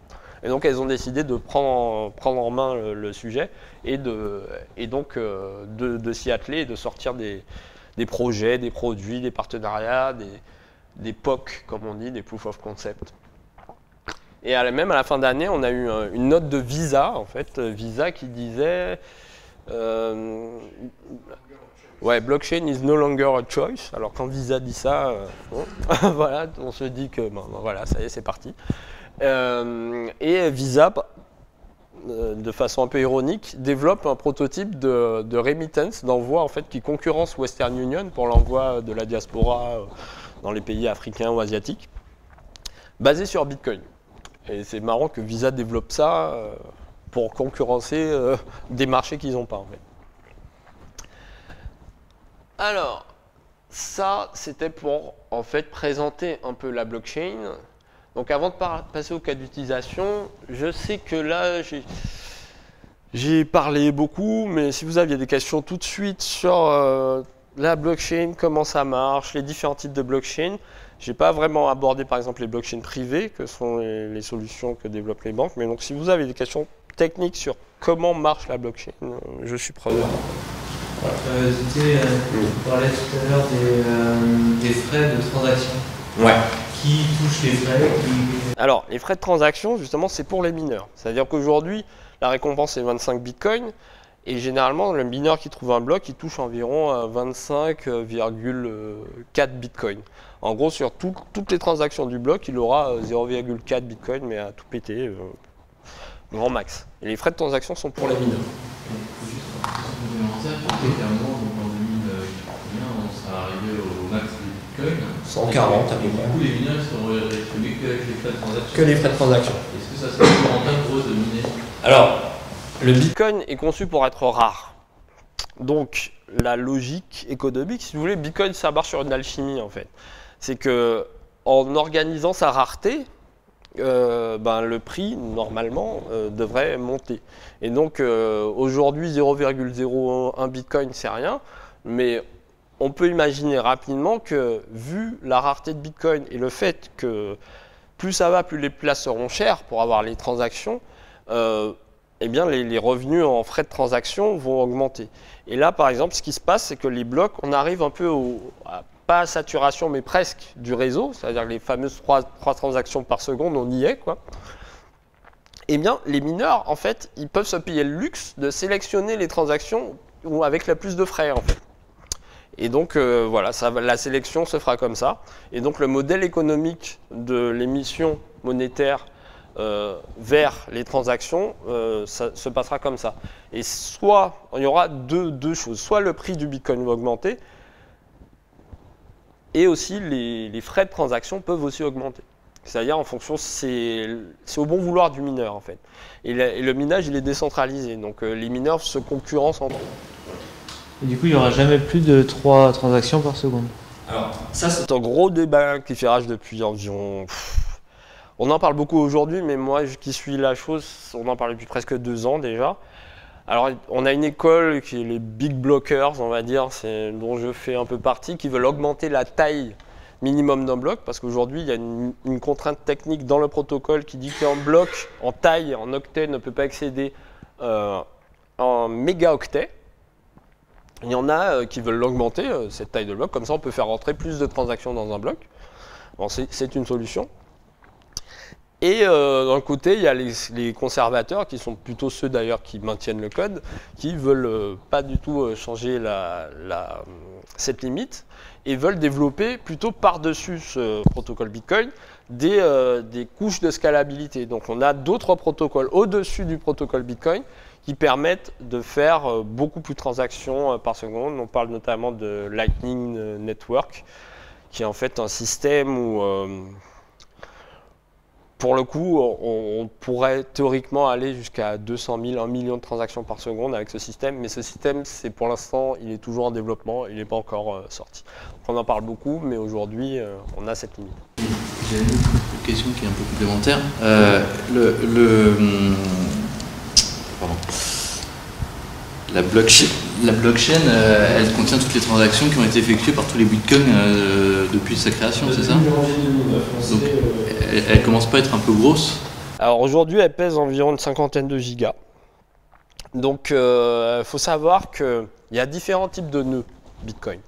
Et donc, elles ont décidé de prendre en main le sujet et donc de s'y atteler et de sortir des projets, des produits, des partenariats, des POC, comme on dit, des Proof of Concept. Et même à la fin d'année, on a eu une note de Visa, en fait, Visa qui disait ouais, blockchain is no longer a choice. Alors quand Visa dit ça, voilà, on se dit que voilà, ça y est, c'est parti. Et Visa, de façon un peu ironique, développe un prototype de remittance, d'envoi en fait, qui concurrence Western Union pour l'envoi de la diaspora dans les pays africains ou asiatiques, basé sur Bitcoin. Et c'est marrant que Visa développe ça pour concurrencer des marchés qu'ils n'ont pas en fait. Alors, ça, c'était pour en fait présenter un peu la blockchain. Donc avant de passer au cas d'utilisation, je sais que là, j'ai parlé beaucoup, mais si vous aviez des questions tout de suite sur la blockchain, comment ça marche, les différents types de blockchain, je n'ai pas vraiment abordé par exemple les blockchains privées, que sont les solutions que développent les banques. Mais donc si vous avez des questions techniques sur comment marche la blockchain, je suis preneur. Tu parlais tout à l'heure des frais de transaction. Ouais. Qui touche les frais Alors, les frais de transaction, justement, c'est pour les mineurs. C'est-à-dire qu'aujourd'hui, la récompense est 25 bitcoins. Et généralement, le mineur qui trouve un bloc, il touche environ 25,4 bitcoins. En gros, sur toutes les transactions du bloc, il aura 0,4 bitcoin, mais à tout péter, grand max. Et les frais de transaction sont pour les mineurs. En 2021, on sera arrivé au max des bitcoins. 140 à peu Du près. coup, les mineurs seront rétribués que avec les frais de transaction. Que les frais de transaction. Est-ce que ça serait plus rentable pour eux de miner? Alors, le Bitcoin est conçu pour être rare. Donc, la logique économique, si vous voulez, Bitcoin, ça marche sur une alchimie, en fait. C'est que, en organisant sa rareté, le prix, normalement, devrait monter. Et donc, aujourd'hui, 0,01 Bitcoin, c'est rien, mais on peut imaginer rapidement que, vu la rareté de Bitcoin et le fait que plus ça va, plus les places seront chères pour avoir les transactions, eh bien, les revenus en frais de transaction vont augmenter. Et là, par exemple, ce qui se passe, c'est que les blocs, on arrive un peu pas à saturation, mais presque du réseau, c'est-à-dire les fameuses 3 transactions par seconde, on y est, quoi. Eh bien, les mineurs, en fait, ils peuvent se payer le luxe de sélectionner les transactions avec le plus de frais, en fait. Et donc, voilà, la sélection se fera comme ça. Et donc, le modèle économique de l'émission monétaire vers les transactions, ça se passera comme ça. Et soit, il y aura deux choses. Soit le prix du Bitcoin va augmenter, et aussi les frais de transaction peuvent aussi augmenter. C'est-à-dire en fonction, c'est au bon vouloir du mineur en fait. Et le minage, il est décentralisé, donc les mineurs se concurrencent entre eux. Et du coup, il n'y aura jamais plus de 3 transactions par seconde. Alors, ça, C'est un gros débat qui fait rage depuis environ... On en parle beaucoup aujourd'hui, mais moi qui suis la chose, on en parle depuis presque 2 ans déjà. Alors, on a une école qui est les big blockers, on va dire, dont je fais un peu partie, qui veulent augmenter la taille minimum d'un bloc, parce qu'aujourd'hui, il y a une contrainte technique dans le protocole qui dit qu'un bloc en taille, en octet, ne peut pas excéder un mégaoctet. Il y en a qui veulent l'augmenter, cette taille de bloc, comme ça on peut faire rentrer plus de transactions dans un bloc. Bon, c'est une solution. Et d'un côté, il y a les conservateurs, qui sont plutôt ceux d'ailleurs qui maintiennent le code, qui veulent pas du tout changer cette limite, et veulent développer plutôt par-dessus ce protocole Bitcoin des couches de scalabilité. Donc on a d'autres protocoles au-dessus du protocole Bitcoin qui permettent de faire beaucoup plus de transactions par seconde. On parle notamment de Lightning Network, qui est en fait un système où... pour le coup, on pourrait théoriquement aller jusqu'à 200 000, 1 million de transactions par seconde avec ce système, mais ce système, pour l'instant, il est toujours en développement, il n'est pas encore sorti. Donc on en parle beaucoup, mais aujourd'hui, on a cette limite. J'ai une autre question qui est un peu complémentaire. Pardon. La blockchain, elle contient toutes les transactions qui ont été effectuées par tous les bitcoins depuis sa création, c'est ça? Donc, elle commence pas à être un peu grosse? Alors aujourd'hui, elle pèse environ une 50aine de gigas. Donc il faut savoir qu'il y a différents types de nœuds Bitcoin.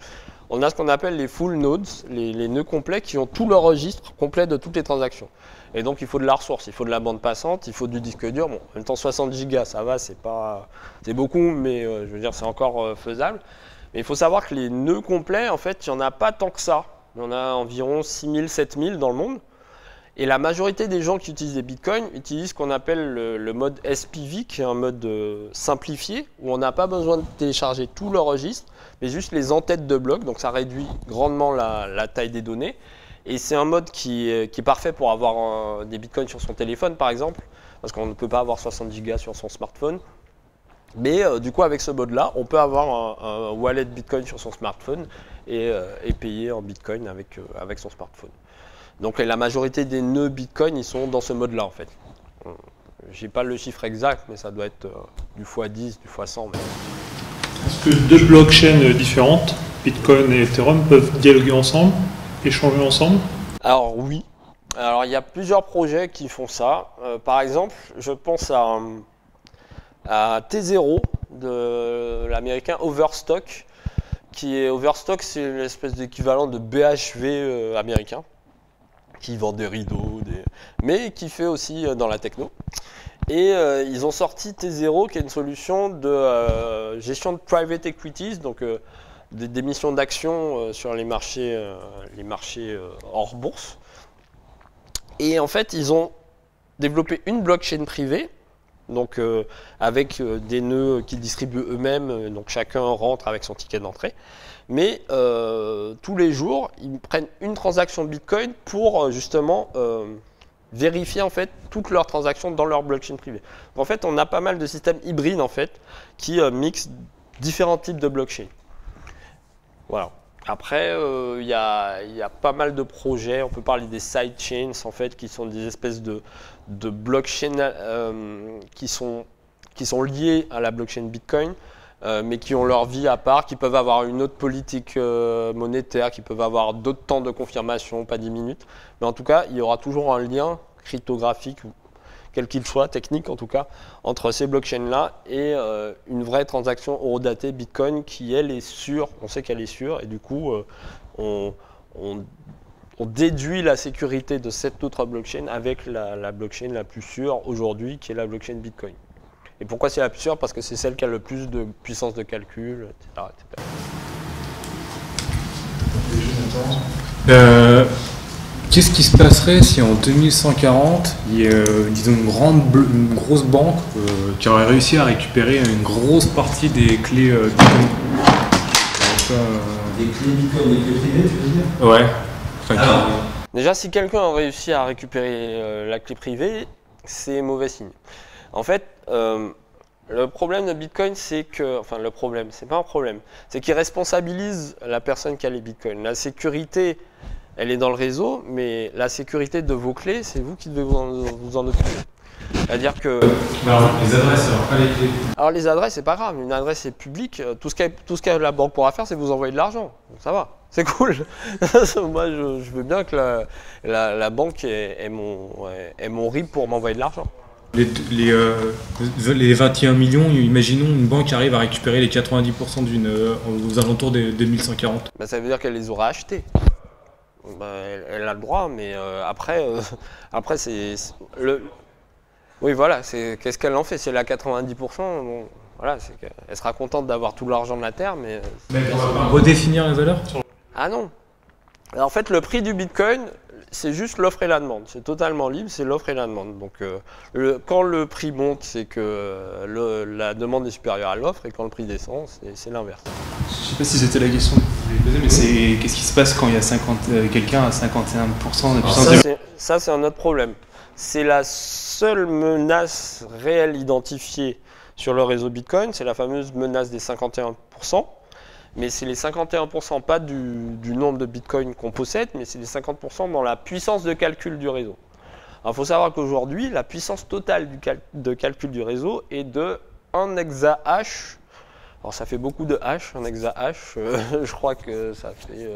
On a ce qu'on appelle les full nodes, les nœuds complets qui ont tout leur registre complet de toutes les transactions. Et donc il faut de la ressource, il faut de la bande passante, il faut du disque dur. Bon, en même temps 60 gigas, ça va, c'est beaucoup, mais je veux dire c'est encore faisable. Mais il faut savoir que les nœuds complets, en fait, il n'y en a pas tant que ça. Il y en a environ 6000, 7000 dans le monde. Et la majorité des gens qui utilisent des bitcoins utilisent ce qu'on appelle le mode SPV, qui est un mode simplifié, où on n'a pas besoin de télécharger tout le registre, mais juste les entêtes de blocs. Donc ça réduit grandement la taille des données. Et c'est un mode qui est parfait pour avoir des bitcoins sur son téléphone, par exemple, parce qu'on ne peut pas avoir 60 gigas sur son smartphone. Mais du coup, avec ce mode-là, on peut avoir un wallet bitcoin sur son smartphone et payer en bitcoin avec son smartphone. Donc la majorité des nœuds Bitcoin, ils sont dans ce mode-là en fait. J'ai pas le chiffre exact, mais ça doit être du x10, du x100. Est-ce que 2 blockchains différentes, Bitcoin et Ethereum, peuvent dialoguer ensemble, échanger ensemble? Alors oui. Alors il y a plusieurs projets qui font ça. Par exemple, je pense à T0 de l'américain Overstock. Overstock, c'est une espèce d'équivalent de BHV américain. qui vend des rideaux, mais qui fait aussi dans la techno. Et ils ont sorti T0, qui est une solution de gestion de private equities, donc des missions d'action sur les marchés hors bourse. Et en fait, ils ont développé une blockchain privée, donc avec des nœuds qui distribuent eux-mêmes, donc chacun rentre avec son ticket d'entrée. Mais tous les jours, ils prennent une transaction Bitcoin pour justement vérifier en fait toutes leurs transactions dans leur blockchain privée. Donc, en fait, on a pas mal de systèmes hybrides en fait qui mixent différents types de blockchain. Voilà. Après, il y a pas mal de projets. On peut parler des sidechains en fait, qui sont des espèces de blockchain qui sont liés à la blockchain Bitcoin, mais qui ont leur vie à part, qui peuvent avoir une autre politique monétaire, qui peuvent avoir d'autres temps de confirmation, pas 10 minutes. Mais en tout cas, il y aura toujours un lien cryptographique, quel qu'il soit, technique en tout cas, entre ces blockchains-là et une vraie transaction horodatée Bitcoin qui, elle, est sûre, on sait qu'elle est sûre, et du coup, on déduit la sécurité de cette autre blockchain avec la blockchain la plus sûre aujourd'hui, qui est la blockchain Bitcoin. Et pourquoi c'est la plus sûre? Parce que c'est celle qui a le plus de puissance de calcul, etc. Qu'est-ce qui se passerait si en 2140, il y a disons une grosse banque qui aurait réussi à récupérer une grosse partie des clés Bitcoin? Des clés Bitcoin, des clés privées, tu veux dire? Ouais. Enfin, Alors, Déjà, si quelqu'un a réussi à récupérer la clé privée, c'est mauvais signe. En fait, le problème de Bitcoin, c'est que... Enfin, le problème, c'est pas un problème. C'est qu'il responsabilise la personne qui a les Bitcoins. La sécurité, elle est dans le réseau, mais la sécurité de vos clés, c'est vous qui devez vous en occuper. C'est-à-dire que... alors, les adresses, alors pas les clés. Alors, les adresses, c'est pas grave. Une adresse est publique. Tout ce que la banque pourra faire, c'est vous envoyer de l'argent. Donc, ça va. C'est cool. Moi, je veux bien que la banque ait mon RIB pour m'envoyer de l'argent. Les 21 millions, imaginons une banque arrive à récupérer les 90% aux alentours des 2140. Ben, ça veut dire qu'elle les aura achetés. Ben, elle a le droit, mais après c'est le... Oui, voilà, qu'est-ce qu'elle en fait? Si elle a 90%, bon, voilà, elle sera contente d'avoir tout l'argent de la Terre, mais... On va pas redéfinir les valeurs? Ah non. Alors, en fait, le prix du Bitcoin, c'est juste l'offre et la demande. C'est totalement libre, c'est l'offre et la demande. Donc, quand le prix monte, c'est que la demande est supérieure à l'offre, et quand le prix descend, c'est l'inverse. Je ne sais pas si c'était la question que vous voulez poser, mais qu'est-ce qui se passe quand il y a quelqu'un à 51% de puissance? Ça, c'est un autre problème. C'est la seule menace réelle identifiée sur le réseau Bitcoin, c'est la fameuse menace des 51%. Mais c'est les 51% pas du nombre de Bitcoin qu'on possède, mais c'est les 50% dans la puissance de calcul du réseau. Alors, il faut savoir qu'aujourd'hui, la puissance totale de calcul du réseau est de 1 exahash. Alors, ça fait beaucoup de hash, 1 exahash. Je crois que ça fait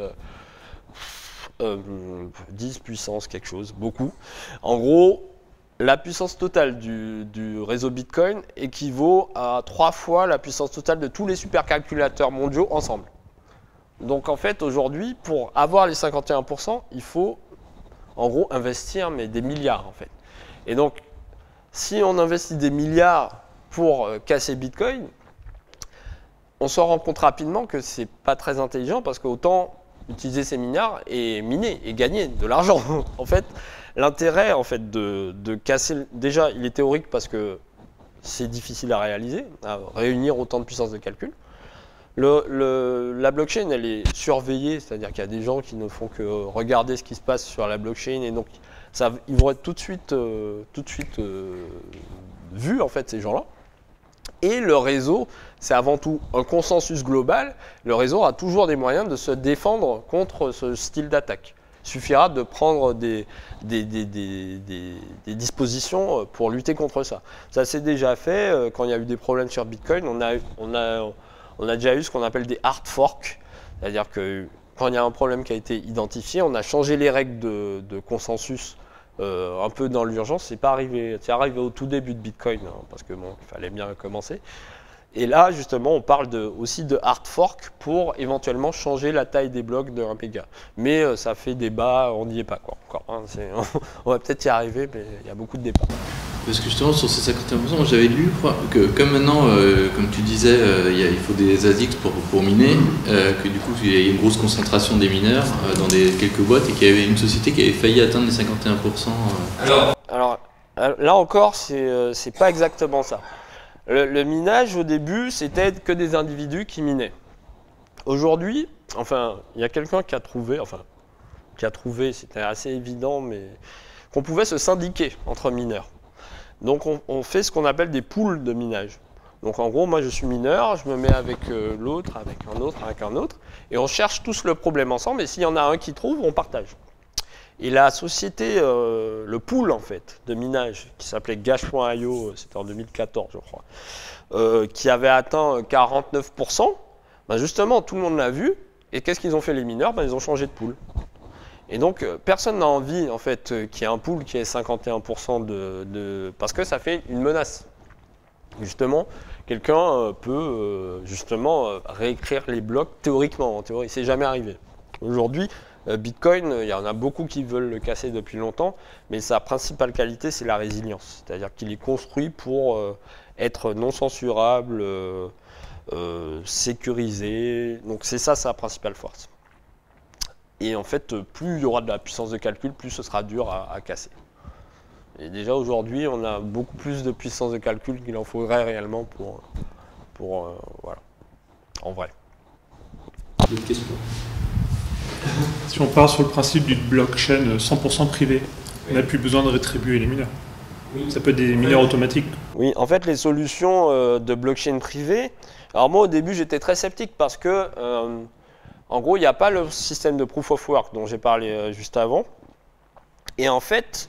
10 puissance quelque chose, beaucoup. En gros, la puissance totale du réseau Bitcoin équivaut à 3 fois la puissance totale de tous les supercalculateurs mondiaux ensemble. Donc en fait, aujourd'hui, pour avoir les 51%, il faut en gros investir mais des milliards en fait. Et donc, si on investit des milliards pour casser Bitcoin, on s'en rend compte rapidement que c'est pas très intelligent parce qu'autant utiliser ces milliards et miner et gagner de l'argent. En fait, l'intérêt en fait, de casser... Déjà, il est théorique parce que c'est difficile à réaliser, à réunir autant de puissance de calcul. La blockchain, elle est surveillée, c'est-à-dire qu'il y a des gens qui ne font que regarder ce qui se passe sur la blockchain et donc ils vont être tout de suite vus, en fait, ces gens-là. Et le réseau, c'est avant tout un consensus global. Le réseau a toujours des moyens de se défendre contre ce style d'attaque. Il suffira de prendre des dispositions pour lutter contre ça. Ça s'est déjà fait quand il y a eu des problèmes sur Bitcoin. On a déjà eu ce qu'on appelle des hard forks. C'est-à-dire que quand il y a un problème qui a été identifié, on a changé les règles de consensus un peu dans l'urgence. C'est arrivé au tout début de Bitcoin, hein, parce que bon, il fallait bien commencer. Et là, justement, on parle aussi de hard fork pour éventuellement changer la taille des blocs de 1 méga. Mais ça fait débat, on n'y est pas quoi, encore. Hein, on va peut-être y arriver, mais il y a beaucoup de débats. Parce que justement, sur ces 51%, moi j'avais lu que comme maintenant, comme tu disais, il faut des ASICs pour miner, que du coup il y a une grosse concentration des mineurs dans quelques boîtes et qu'il y avait une société qui avait failli atteindre les 51%. Alors, là encore, c'est pas exactement ça. Le minage, au début, c'était que des individus qui minaient. Aujourd'hui, enfin, il y a quelqu'un qui a trouvé, c'était assez évident, mais qu'on pouvait se syndiquer entre mineurs. Donc, on fait ce qu'on appelle des pools de minage. Donc, en gros, moi, je suis mineur, je me mets avec l'autre, avec un autre, et on cherche tous le problème ensemble, et s'il y en a un qui trouve, on partage. Et la société, le pool en fait de minage qui s'appelait Gash.io, c'était en 2014 je crois, qui avait atteint 49%, ben justement tout le monde l'a vu. Et qu'est-ce qu'ils ont fait les mineurs? Ben, ils ont changé de pool. Et donc personne n'a envie en fait qu'il y ait un pool qui ait 51% parce que ça fait une menace. Justement, quelqu'un peut réécrire les blocs théoriquement. En théorie, c'est jamais arrivé. Aujourd'hui, Bitcoin, il y en a beaucoup qui veulent le casser depuis longtemps, mais sa principale qualité, c'est la résilience. C'est-à-dire qu'il est construit pour être non censurable, sécurisé. Donc c'est ça sa principale force. Et en fait, plus il y aura de la puissance de calcul, plus ce sera dur à casser. Et déjà aujourd'hui, on a beaucoup plus de puissance de calcul qu'il en faudrait réellement pour voilà, en vrai. D'autres questions? Si on part sur le principe d'une blockchain 100% privée, on n'a plus besoin de rétribuer les mineurs. Ça peut être des mineurs automatiques. Oui, en fait, les solutions de blockchain privée, alors moi au début j'étais très sceptique parce que, en gros, il n'y a pas le système de proof of work dont j'ai parlé juste avant. Et en fait,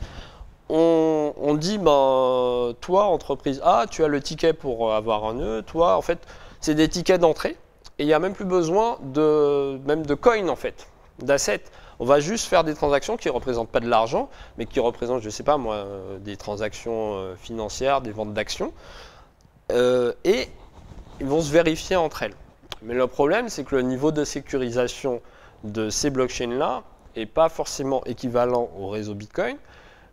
on dit, ben, toi, entreprise A, tu as le ticket pour avoir un nœud, toi, en fait, c'est des tickets d'entrée. Et il n'y a même plus besoin même de coin, en fait, d'assets. On va juste faire des transactions qui ne représentent pas de l'argent, mais qui représentent, je ne sais pas moi, des transactions financières, des ventes d'actions. Et ils vont se vérifier entre elles. Mais le problème, c'est que le niveau de sécurisation de ces blockchains-là n'est pas forcément équivalent au réseau Bitcoin,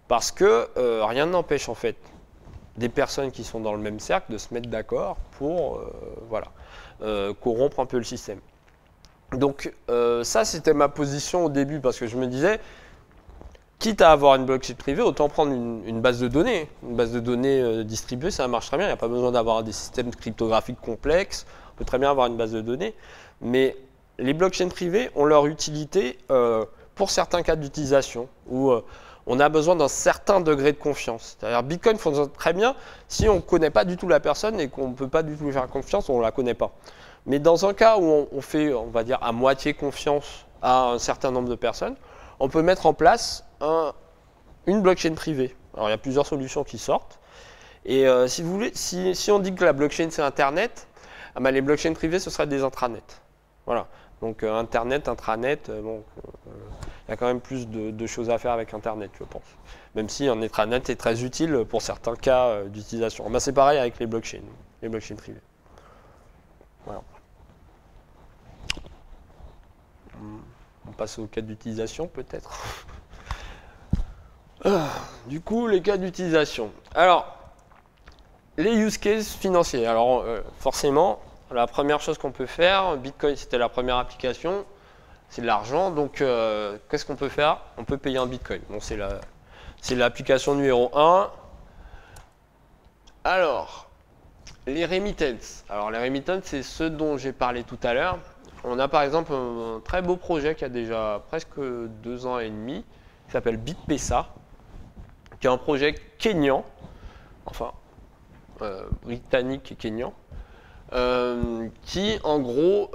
parce que rien n'empêche, en fait, des personnes qui sont dans le même cercle de se mettre d'accord pour corrompre un peu le système. Donc ça, c'était ma position au début, parce que je me disais, quitte à avoir une blockchain privée, autant prendre une base de données. Une base de données distribuée, ça marche très bien, il n'y a pas besoin d'avoir des systèmes cryptographiques complexes, on peut très bien avoir une base de données. Mais les blockchains privées ont leur utilité pour certains cas d'utilisation, où on a besoin d'un certain degré de confiance. C'est-à-dire Bitcoin fonctionne très bien si on ne connaît pas du tout la personne et qu'on ne peut pas du tout lui faire confiance, on ne la connaît pas. Mais dans un cas où on fait, on va dire, à moitié confiance à un certain nombre de personnes, on peut mettre en place une blockchain privée. Alors il y a plusieurs solutions qui sortent. Et si vous voulez, si on dit que la blockchain c'est Internet, les blockchains privées ce seraient des intranets. Voilà. Donc Internet, intranet, bon, il y a quand même plus de choses à faire avec Internet, je pense. Même si un intranet est très utile pour certains cas d'utilisation. C'est pareil avec les blockchains privées. Voilà. On passe aux cas d'utilisation peut-être. Du coup, les cas d'utilisation. Alors, les use cases financiers. Alors, forcément, la première chose qu'on peut faire, Bitcoin c'était la première application, c'est de l'argent, donc qu'est-ce qu'on peut faire? On peut payer en Bitcoin. Bon, c'est l'application numéro 1. Alors, les remittances. Alors, les remittances, c'est ce dont j'ai parlé tout à l'heure. On a par exemple un très beau projet qui a déjà presque 2 ans et demi, qui s'appelle BitPesa, qui est un projet kényan, enfin britannique et kényan, qui en gros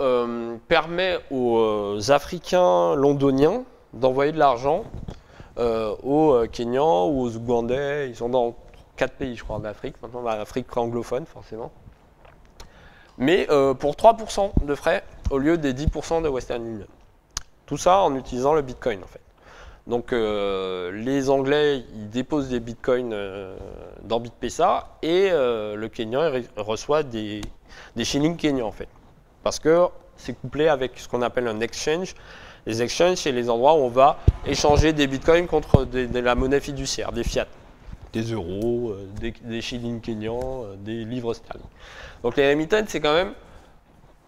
permet aux Africains londoniens d'envoyer de l'argent aux Kenyans ou aux Ougandais. Ils sont dans 4 pays, je crois, en Afrique, maintenant l'Afrique anglophone forcément. Mais pour 3% de frais au lieu des 10% de Western Union. Tout ça en utilisant le Bitcoin en fait. Donc les Anglais, ils déposent des bitcoins dans BitPesa et le Kenyan il reçoit des shillings kenyans en fait. Parce que c'est couplé avec ce qu'on appelle un exchange. Les exchanges, c'est les endroits où on va échanger des bitcoins contre de la monnaie fiduciaire, des fiat, des euros, des shillings kenyans, des livres sterling. Donc les remittances, c'est quand même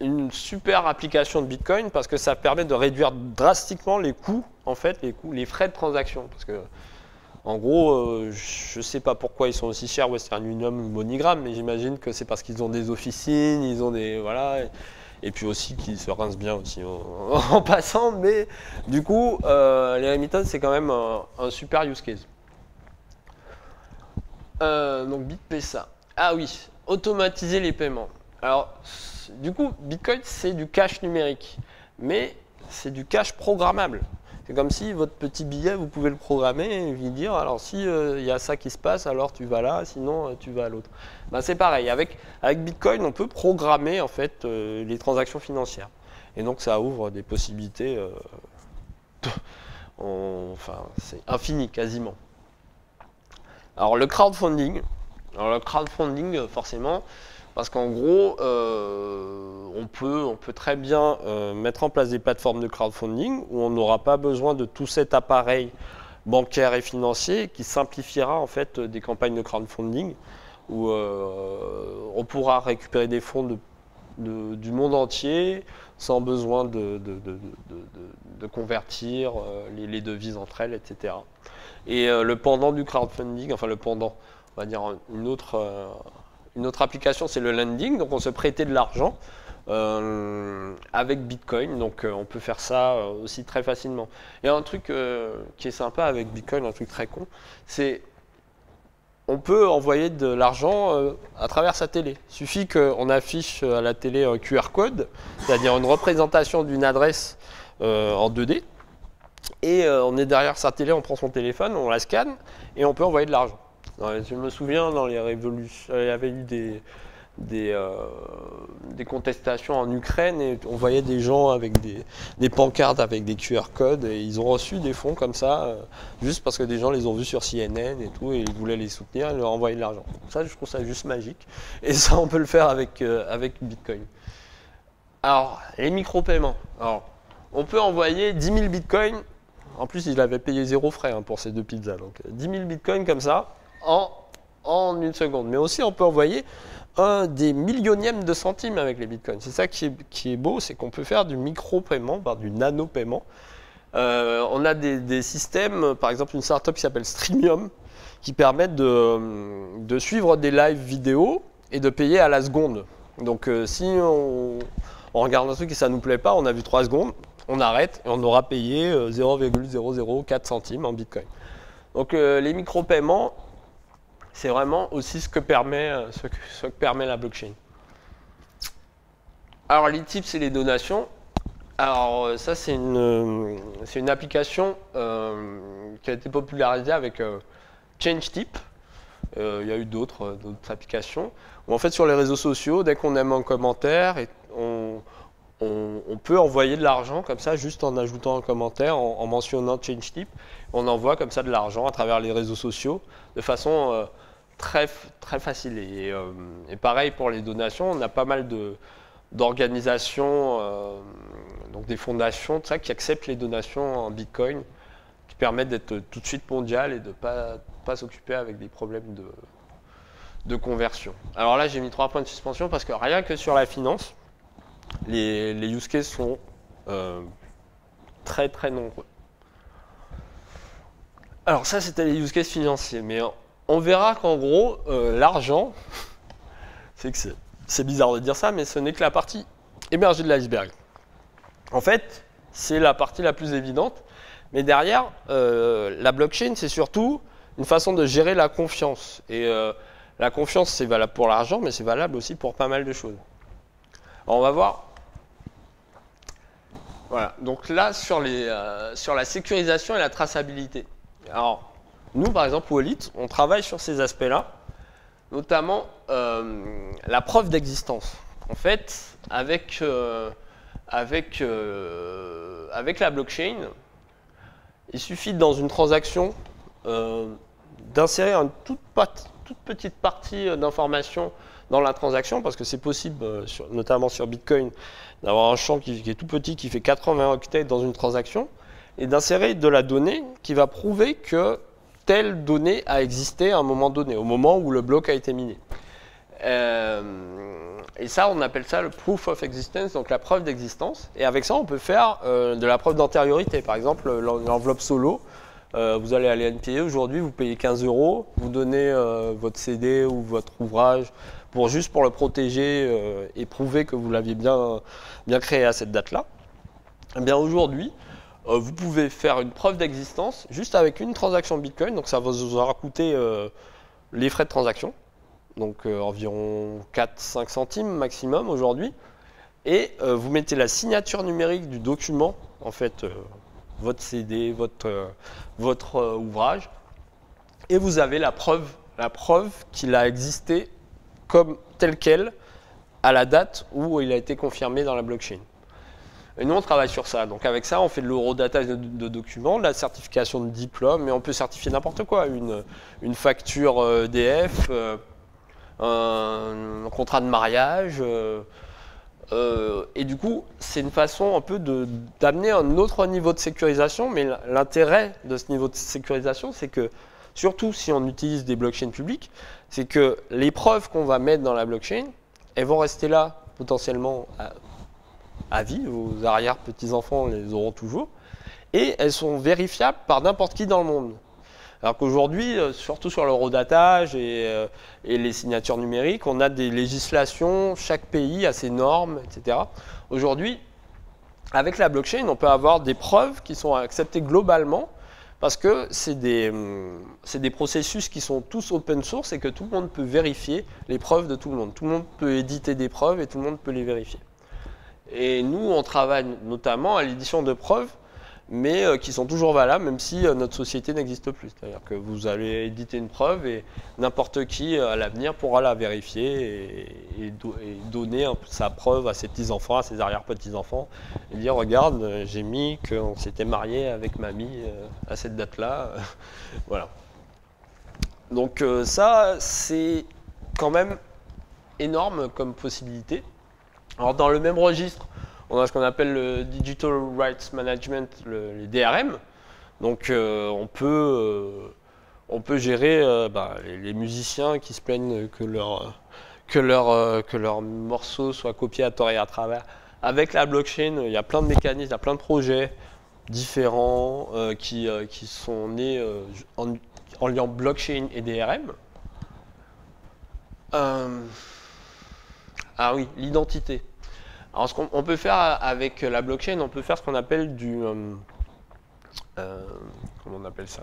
une super application de Bitcoin parce que ça permet de réduire drastiquement les coûts, en fait, les frais de transaction. Parce que, en gros, je ne sais pas pourquoi ils sont aussi chers, Western Union ou MoneyGram, mais j'imagine que c'est parce qu'ils ont des officines, ils ont des. Voilà. Et puis aussi qu'ils se rincent bien aussi en passant. Mais du coup, les remittances, c'est quand même un super use case. Donc BitPesa. Ah oui, automatiser les paiements. Alors, du coup, Bitcoin, c'est du cash numérique, mais c'est du cash programmable. C'est comme si votre petit billet, vous pouvez le programmer et lui dire, alors si y a ça qui se passe, alors tu vas là, sinon tu vas à l'autre. Ben, c'est pareil, avec Bitcoin, on peut programmer en fait les transactions financières. Et donc ça ouvre des possibilités, enfin c'est infini quasiment. Alors le crowdfunding, forcément, parce qu'en gros, on peut très bien mettre en place des plateformes de crowdfunding où on n'aura pas besoin de tout cet appareil bancaire et financier qui simplifiera en fait des campagnes de crowdfunding où on pourra récupérer des fonds du monde entier sans besoin de convertir les devises entre elles, etc. Et le pendant du crowdfunding, enfin le pendant, on va dire une autre application, c'est le lending, donc on se prêtait de l'argent avec Bitcoin, donc on peut faire ça aussi très facilement. Il y a un truc qui est sympa avec Bitcoin, un truc très con, c'est on peut envoyer de l'argent à travers sa télé. Il suffit qu'on affiche à la télé un QR code, c'est-à-dire une représentation d'une adresse en 2D, et on est derrière sa télé, on prend son téléphone, on la scanne, et on peut envoyer de l'argent. Je me souviens, dans les révolutions, il y avait eu des contestations en Ukraine et on voyait des gens avec des pancartes avec des QR codes et ils ont reçu des fonds comme ça, juste parce que des gens les ont vus sur CNN et tout et ils voulaient les soutenir et leur envoyer de l'argent. Ça, je trouve ça juste magique. Et ça, on peut le faire avec Bitcoin. Alors, les micro-paiements. Alors, on peut envoyer 10 000 Bitcoins. En plus, il avait payé 0 frais pour ces 2 pizzas. Donc, 10 000 Bitcoins comme ça. En une seconde. Mais aussi, on peut envoyer un des millionièmes de centimes avec les bitcoins. C'est ça qui est beau, c'est qu'on peut faire du micro-paiement, du nano-paiement. On a des systèmes, par exemple une startup qui s'appelle Streamium, qui permettent de suivre des lives vidéo et de payer à la seconde. Donc si on regarde un truc et ça ne nous plaît pas, on a vu 3 secondes, on arrête et on aura payé 0,004 centimes en bitcoin. Donc les micro-paiements, c'est vraiment aussi ce que permet la blockchain. Alors les tips et les donations. Alors ça c'est une application qui a été popularisée avec ChangeTip. Il y a eu d'autres applications où en fait sur les réseaux sociaux, dès qu'on aime un commentaire, on peut envoyer de l'argent comme ça juste en ajoutant un commentaire, en mentionnant ChangeTip. On envoie comme ça de l'argent à travers les réseaux sociaux de façon très facile. Et pareil pour les donations, on a pas mal d'organisations, donc des fondations, tout ça, qui acceptent les donations en Bitcoin, qui permettent d'être tout de suite mondial et de ne pas s'occuper avec des problèmes de conversion. Alors là, j'ai mis 3 points de suspension parce que rien que sur la finance, les use cases sont très nombreux. Alors ça, c'était les use cases financiers, mais on verra qu'en gros, l'argent, c'est bizarre de dire ça, mais ce n'est que la partie émergée de l'iceberg. En fait, c'est la partie la plus évidente, mais derrière, la blockchain, c'est surtout une façon de gérer la confiance. Et la confiance, c'est valable pour l'argent, mais c'est valable aussi pour pas mal de choses. Alors, on va voir. Voilà, donc là, sur la sécurisation et la traçabilité. Alors, nous, par exemple, Wallet, on travaille sur ces aspects-là, notamment la preuve d'existence. En fait, avec la blockchain, il suffit dans une transaction d'insérer une toute petite partie d'information dans la transaction, parce que c'est possible, notamment sur Bitcoin, d'avoir un champ qui est tout petit, qui fait 80 octets dans une transaction, et d'insérer de la donnée qui va prouver que telle donnée a existé à un moment donné, au moment où le bloc a été miné. Et ça, on appelle ça le proof of existence, donc la preuve d'existence. Et avec ça, on peut faire de la preuve d'antériorité. Par exemple, l'enveloppe solo, vous allez à l'NPE aujourd'hui, vous payez 15 €, vous donnez votre CD ou votre ouvrage juste pour le protéger et prouver que vous l'aviez bien créé à cette date-là. Eh bien aujourd'hui, vous pouvez faire une preuve d'existence juste avec une transaction Bitcoin. Donc ça vous aura coûté les frais de transaction, donc environ 4-5 centimes maximum aujourd'hui. Et vous mettez la signature numérique du document, en fait, votre CD, votre ouvrage, et vous avez la preuve qu'il a existé comme tel quel à la date où il a été confirmé dans la blockchain. Et nous, on travaille sur ça. Donc avec ça, on fait de l'horodatage de documents, de la certification de diplôme, mais on peut certifier n'importe quoi. Une facture EDF, un contrat de mariage. Et du coup, c'est une façon un peu d'amener un autre niveau de sécurisation. Mais l'intérêt de ce niveau de sécurisation, c'est que, surtout si on utilise des blockchains publiques, c'est que les preuves qu'on va mettre dans la blockchain, elles vont rester là potentiellement à vie, vos arrière-petits-enfants les auront toujours, et elles sont vérifiables par n'importe qui dans le monde. Alors qu'aujourd'hui, surtout sur l'horodatage et les signatures numériques, on a des législations, chaque pays a ses normes, etc. Aujourd'hui, avec la blockchain, on peut avoir des preuves qui sont acceptées globalement, parce que c'est des processus qui sont tous open source et que tout le monde peut vérifier les preuves de tout le monde. Tout le monde peut éditer des preuves et tout le monde peut les vérifier. Et nous, on travaille notamment à l'édition de preuves, mais qui sont toujours valables, même si notre société n'existe plus. C'est-à-dire que vous allez éditer une preuve et n'importe qui à l'avenir pourra la vérifier et donner sa preuve à ses petits-enfants, à ses arrière-petits-enfants, et dire, regarde, j'ai mis qu'on s'était marié avec mamie à cette date-là. Voilà. Donc ça, c'est quand même énorme comme possibilité. Alors dans le même registre, on a ce qu'on appelle le Digital Rights Management, les DRM. Donc on peut gérer les musiciens qui se plaignent que leur morceau soit copié à tort et à travers. Avec la blockchain, il y a plein de mécanismes, il y a plein de projets différents qui sont nés en liant blockchain et DRM. Ah oui, l'identité. Alors, ce qu'on peut faire avec la blockchain, on peut faire ce qu'on appelle comment on appelle ça,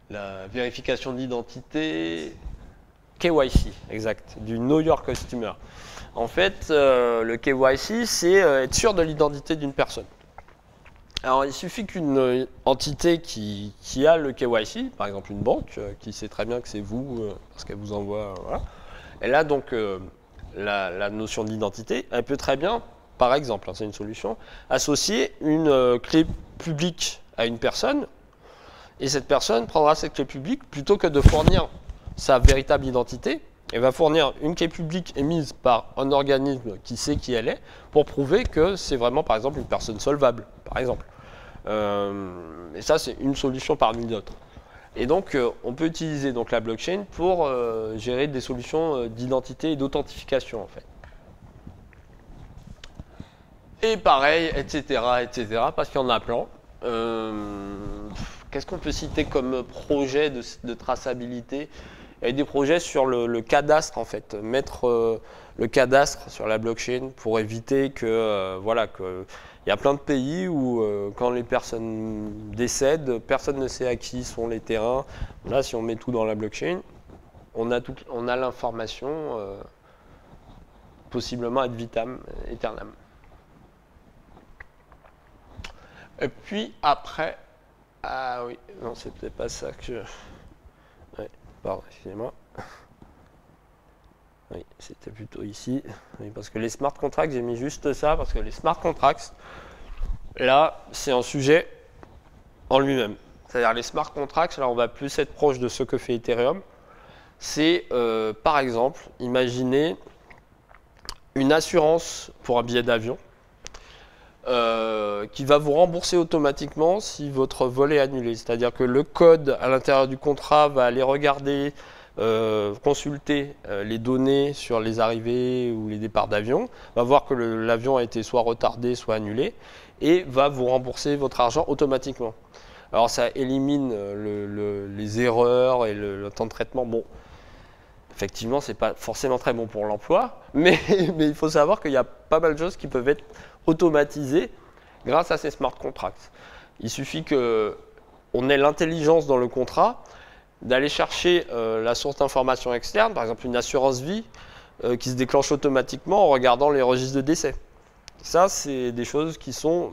la vérification d'identité, KYC, exact, du Know Your Customer. En fait, le KYC, c'est être sûr de l'identité d'une personne. Alors, il suffit qu'une entité qui a le KYC, par exemple une banque, qui sait très bien que c'est vous, parce qu'elle vous envoie, voilà. Elle a donc la notion d'identité. Elle peut très bien, par exemple, c'est une solution, associer une clé publique à une personne, et cette personne prendra cette clé publique plutôt que de fournir sa véritable identité. Elle va fournir une clé publique émise par un organisme qui sait qui elle est, pour prouver que c'est vraiment, par exemple, une personne solvable, par exemple. Et ça, c'est une solution parmi d'autres. Et donc, on peut utiliser donc la blockchain pour gérer des solutions d'identité et d'authentification, en fait. Et pareil, etc., parce qu'il y en a plein. Qu'est-ce qu'on peut citer comme projet de traçabilité ? Il y a des projets sur le cadastre, en fait. Mettre le cadastre sur la blockchain pour éviter que, il y a plein de pays où, quand les personnes décèdent, personne ne sait à qui sont les terrains. Là, si on met tout dans la blockchain, on a l'information possiblement ad vitam aeternam. Et puis après, ah oui, non, c'est peut-être pas ça que je... Ouais, pardon, excusez-moi. Oui, c'était plutôt ici. Oui, parce que les smart contracts, j'ai mis juste ça, parce que les smart contracts, là, c'est un sujet en lui-même. C'est-à-dire les smart contracts, là on va plus être proche de ce que fait Ethereum. C'est par exemple, imaginez une assurance pour un billet d'avion qui va vous rembourser automatiquement si votre vol est annulé. C'est-à-dire que le code à l'intérieur du contrat va aller regarder, consulter les données sur les arrivées ou les départs d'avion, va voir que l'avion a été soit retardé, soit annulé, et va vous rembourser votre argent automatiquement. Alors ça élimine les erreurs et le temps de traitement. Bon, effectivement, c'est pas forcément très bon pour l'emploi, mais il faut savoir qu'il y a pas mal de choses qui peuvent être automatisées grâce à ces smart contracts. Il suffit qu'on ait l'intelligence dans le contrat d'aller chercher la source d'information externe, par exemple une assurance vie qui se déclenche automatiquement en regardant les registres de décès. Ça, c'est des choses qui sont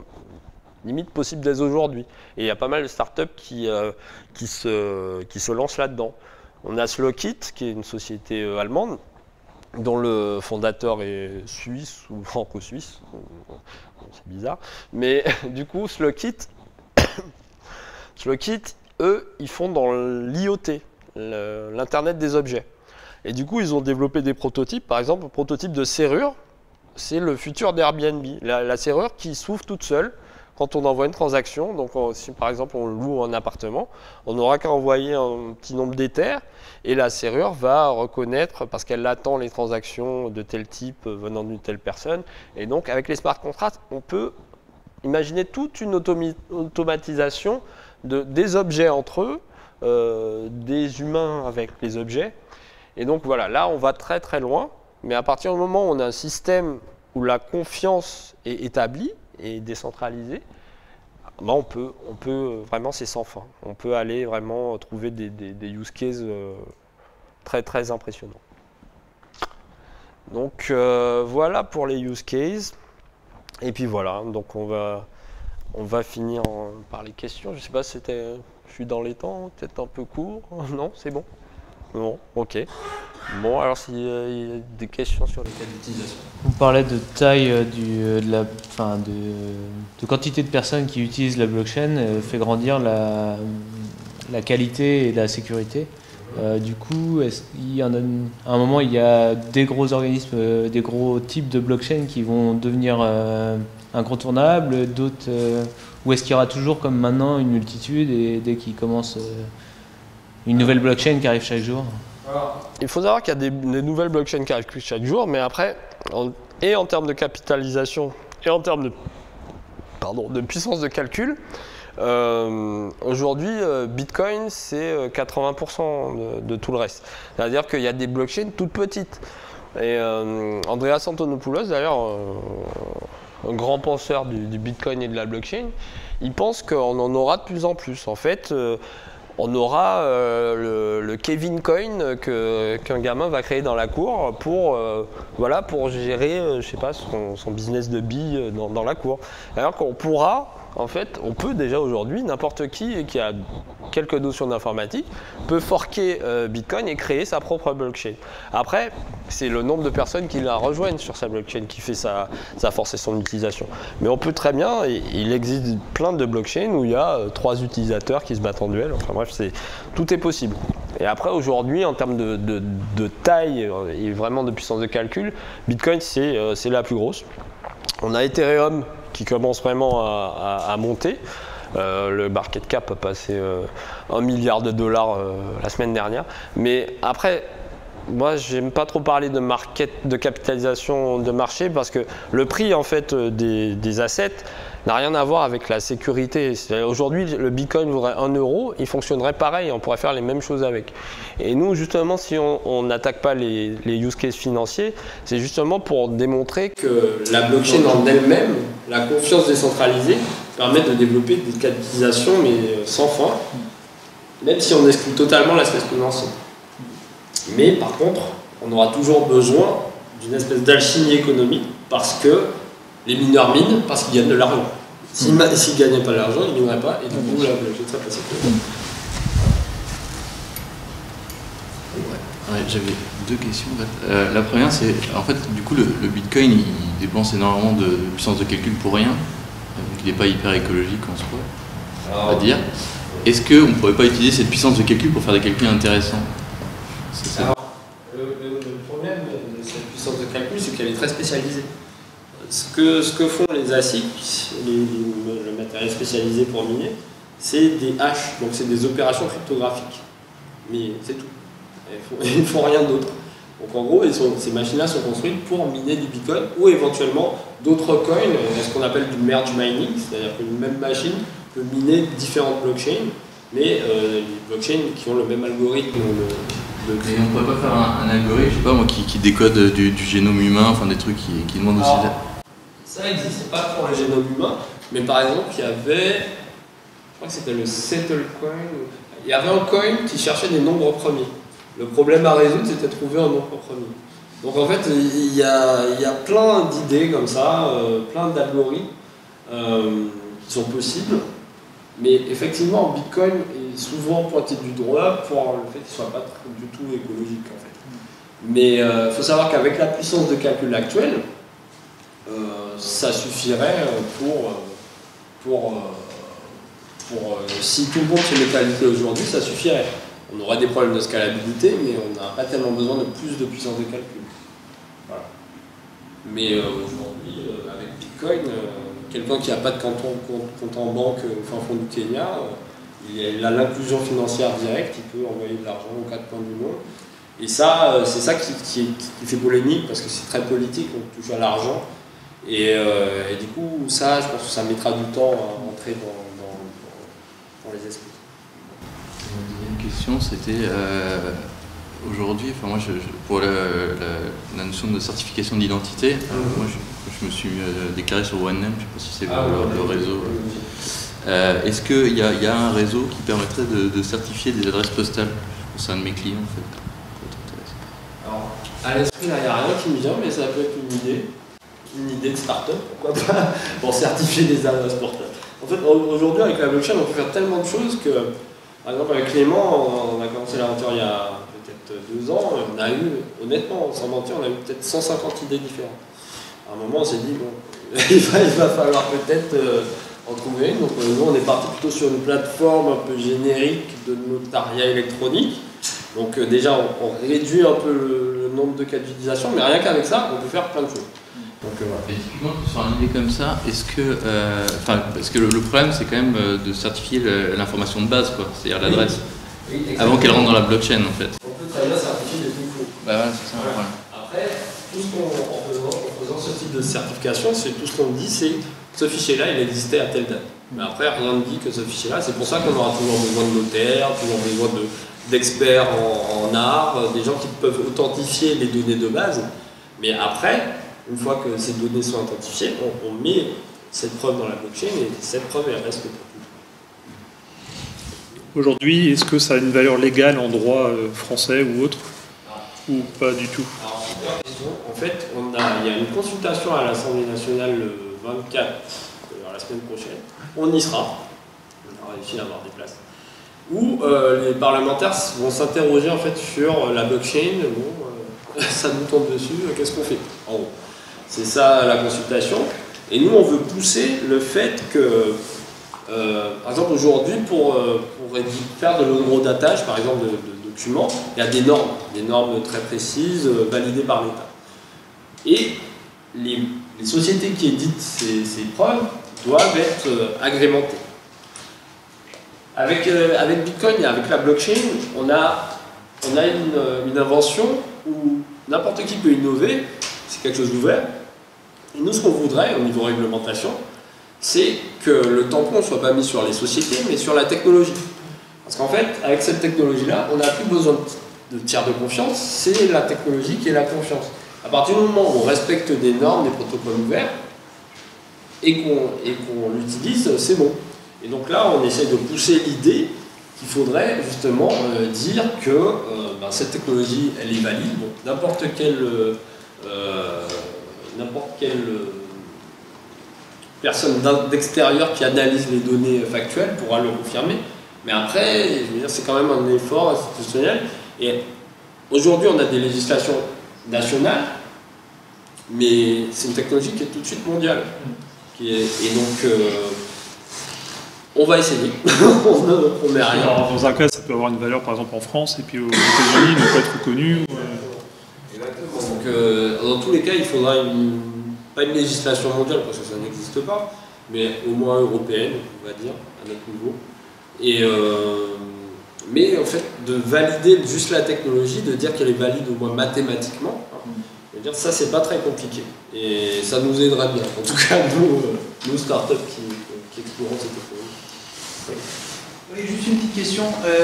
limite possibles dès aujourd'hui. Et il y a pas mal de startups qui se lancent là-dedans. On a Slowkit, qui est une société allemande, dont le fondateur est suisse ou franco-suisse. C'est bizarre. Mais du coup, Slowkit, eux, ils font dans l'IoT, l'Internet des objets. Et du coup, ils ont développé des prototypes. Par exemple, le prototype de serrure, c'est le futur d'Airbnb. La serrure qui s'ouvre toute seule quand on envoie une transaction. Donc, si par exemple on loue un appartement, on n'aura qu'à envoyer un petit nombre d'Ethers et la serrure va reconnaître, parce qu'elle attend les transactions de tel type venant d'une telle personne. Et donc, avec les smart contracts, on peut imaginer toute une automatisation des objets entre eux, des humains avec les objets. Et donc voilà, là on va très très loin, mais à partir du moment où on a un système où la confiance est établie et décentralisée, ben on peut vraiment, c'est sans fin. On peut aller vraiment trouver des use cases très très impressionnants. Donc voilà pour les use cases. Et puis voilà, donc on va finir par les questions. Je ne sais pas si je suis dans les temps, peut-être un peu court. Non, c'est bon? Bon, ok. Bon, alors s'il y a des questions sur les cas d'utilisation. On parlait de taille de quantité de personnes qui utilisent la blockchain fait grandir la qualité et la sécurité. Du coup, à un moment, il y a des gros organismes, des gros types de blockchain qui vont devenir incontournables, d'autres, ou est-ce qu'il y aura toujours comme maintenant une multitude et dès qu'il commence une nouvelle blockchain qui arrive chaque jour? Alors, il faut savoir qu'il y a des nouvelles blockchains qui arrivent chaque jour, mais après, et en termes de capitalisation et en termes de puissance de calcul, aujourd'hui, Bitcoin, c'est 80% de tout le reste. C'est-à-dire qu'il y a des blockchains toutes petites. Et Andreas Antonopoulos, d'ailleurs, un grand penseur du Bitcoin et de la blockchain, il pense qu'on en aura de plus en plus. En fait, on aura le Kevin Coin qu'un gamin va créer dans la cour pour gérer, je sais pas, son business de billes dans la cour. Alors qu'on pourra, en fait, on peut déjà aujourd'hui, n'importe qui a quelques notions d'informatique peut forker Bitcoin et créer sa propre blockchain. Après, c'est le nombre de personnes qui la rejoignent sur sa blockchain qui fait sa force et son utilisation. Mais on peut très bien, il existe plein de blockchains où il y a 3 utilisateurs qui se battent en duel. Enfin bref, tout est possible. Et après, aujourd'hui, en termes de taille et vraiment de puissance de calcul, Bitcoin, c'est la plus grosse. On a Ethereum qui commence vraiment à monter. Le market cap a passé 1 milliard de dollars la semaine dernière. Mais après, moi, j'aime pas trop parler de capitalisation de marché parce que le prix en fait des assets n'a rien à voir avec la sécurité. Aujourd'hui, le Bitcoin vaudrait 1 euro, il fonctionnerait pareil, on pourrait faire les mêmes choses avec. Et nous, justement, si on n'attaque pas les use cases financiers, c'est justement pour démontrer que la blockchain en elle-même, la confiance décentralisée, permet de développer des capitalisations mais sans fin, même si on exclut totalement l'aspect financier. Mais par contre, on aura toujours besoin d'une espèce d'alchimie économique parce que les mineurs minent parce qu'ils gagnent de l'argent. S'ils ne gagnaient pas de l'argent, ils ne mineraient pas et du coup, la blockchain serait passée. Ouais, j'avais 2 questions. La première, c'est en fait, du coup, le Bitcoin, il dépense énormément de puissance de calcul pour rien. Donc, il n'est pas hyper écologique en soi. on va dire. Est-ce qu'on ne pourrait pas utiliser cette puissance de calcul pour faire des calculs intéressants? Alors, le problème de cette puissance de calcul, c'est qu'elle est très spécialisée. Ce que font les ASIC, le matériel spécialisé pour miner, c'est des hashes, donc c'est des opérations cryptographiques. Mais c'est tout. Ils ne font rien d'autre. Donc en gros, ces machines-là sont construites pour miner du Bitcoin ou éventuellement d'autres coins, ce qu'on appelle du merge mining, c'est-à-dire qu'une même machine peut miner différentes blockchains, mais des blockchains qui ont le même algorithme. Et on ne pourrait pas faire un algorithme, je sais pas moi, qui décode du génome humain, enfin des trucs qui demandent aussi... Ça n'existe pas pour le génome humain, mais par exemple, il y avait, je crois que c'était le Settlecoin, il y avait un coin qui cherchait des nombres premiers. Le problème à résoudre, c'était de trouver un nombre premier. Donc en fait, il y a plein d'idées comme ça, plein d'algorithmes qui sont possibles, mais effectivement, Bitcoin est souvent pointé du doigt pour le fait qu'il ne soit pas du tout écologique en fait. Mais il faut savoir qu'avec la puissance de calcul actuelle, ça suffirait si tout le monde se mettait à l'idée aujourd'hui, ça suffirait. On aurait des problèmes de scalabilité, mais on n'a pas tellement besoin de plus de puissance de calcul. Voilà. Mais aujourd'hui, avec Bitcoin, quelqu'un qui n'a pas de compte en banque au fin fond du Kenya, il a l'inclusion financière directe, il peut envoyer de l'argent aux quatre coins du monde. Et ça, c'est ça qui fait polémique, parce que c'est très politique, on touche à l'argent. Et du coup, ça, je pense que ça mettra du temps à rentrer dans les esprits. Une deuxième question, c'était aujourd'hui, enfin moi, pour la notion de certification d'identité, moi je me suis déclaré sur OneName, je ne sais pas si c'est le réseau. Est-ce qu'il y a un réseau qui permettrait de certifier des adresses postales? C'est un de mes clients en fait. Alors, à l'esprit, il n'y a rien qui me vient, mais ça peut être une idée de start-up, pourquoi pas, pour certifier des adresses postales. En fait, aujourd'hui, avec la blockchain, on peut faire tellement de choses que, par exemple, avec Clément, on a commencé l'aventure il y a peut-être 2 ans, on a eu, honnêtement, sans mentir, on a eu peut-être 150 idées différentes. À un moment, on s'est dit, bon, il va falloir peut-être en trouver une. Donc, nous, on est parti plutôt sur une plateforme un peu générique de notariat électronique. Donc, déjà, on réduit un peu le nombre de cas d'utilisation, mais rien qu'avec ça, on peut faire plein de choses. Donc, voilà. Et typiquement, sur une idée comme ça, est-ce que, parce que le problème, c'est quand même de certifier l'information de base, quoi, c'est-à-dire l'adresse, avant qu'elle rentre dans la blockchain, en fait. On peut très bien certifier des infos. Bah voilà, c'est ça le problème. Après, tout ce en faisant ce type de certification, c'est tout ce qu'on dit, c'est ce fichier-là, il existait à telle date. Mais après, rien ne dit que ce fichier-là, c'est pour ça qu'on aura toujours besoin de notaires, toujours besoin d'experts en art, des gens qui peuvent authentifier les données de base. Mais après, une fois que ces données sont authentifiées, on met cette preuve dans la blockchain et cette preuve, elle reste pour tout. Aujourd'hui, est-ce que ça a une valeur légale en droit français ou autre? Ou pas du tout? Alors, super question. En fait, il y a une consultation à l'Assemblée nationale le 24, la semaine prochaine. On y sera. On a réussi à avoir des places. Où les parlementaires vont s'interroger en fait sur la blockchain. Bon, ça nous tombe dessus, qu'est-ce qu'on fait? En gros. C'est ça la consultation. Et nous, on veut pousser le fait que, par exemple, aujourd'hui, pour faire de l'horodatage, par exemple, de documents, il y a des normes très précises, validées par l'État. Et les sociétés qui éditent ces preuves doivent être agrémentées. Avec Bitcoin et avec la blockchain, on a une invention où n'importe qui peut innover, c'est quelque chose d'ouvert. Et nous, ce qu'on voudrait, au niveau réglementation, c'est que le tampon ne soit pas mis sur les sociétés, mais sur la technologie. Parce qu'en fait, avec cette technologie-là, on n'a plus besoin de tiers de confiance, c'est la technologie qui est la confiance. À partir du moment où on respecte des normes, des protocoles ouverts, et qu'on l'utilise, c'est bon. Et donc là, on essaie de pousser l'idée qu'il faudrait justement dire que cette technologie, elle est valide. Bon, n'importe quelle personne d'extérieur qui analyse les données factuelles pourra le confirmer. Mais après, je veux dire, c'est quand même un effort institutionnel. Et aujourd'hui, on a des législations nationales, mais c'est une technologie qui est tout de suite mondiale. Et donc, On va essayer. On ne promet rien. Alors, dans un cas, ça peut avoir une valeur, par exemple, en France, et puis aux États-Unis, ne pas être reconnu. Exactement. Donc, dans tous les cas, il faudra pas une législation mondiale, parce que ça n'existe pas, mais au moins européenne, on va dire, à notre niveau. Mais en fait, de valider juste la technologie, de dire qu'elle est valide au moins mathématiquement, je veux dire, ça, c'est pas très compliqué. Et ça nous aidera bien. En tout cas, nous startups qui explorons cette technologie. Oui, juste une petite question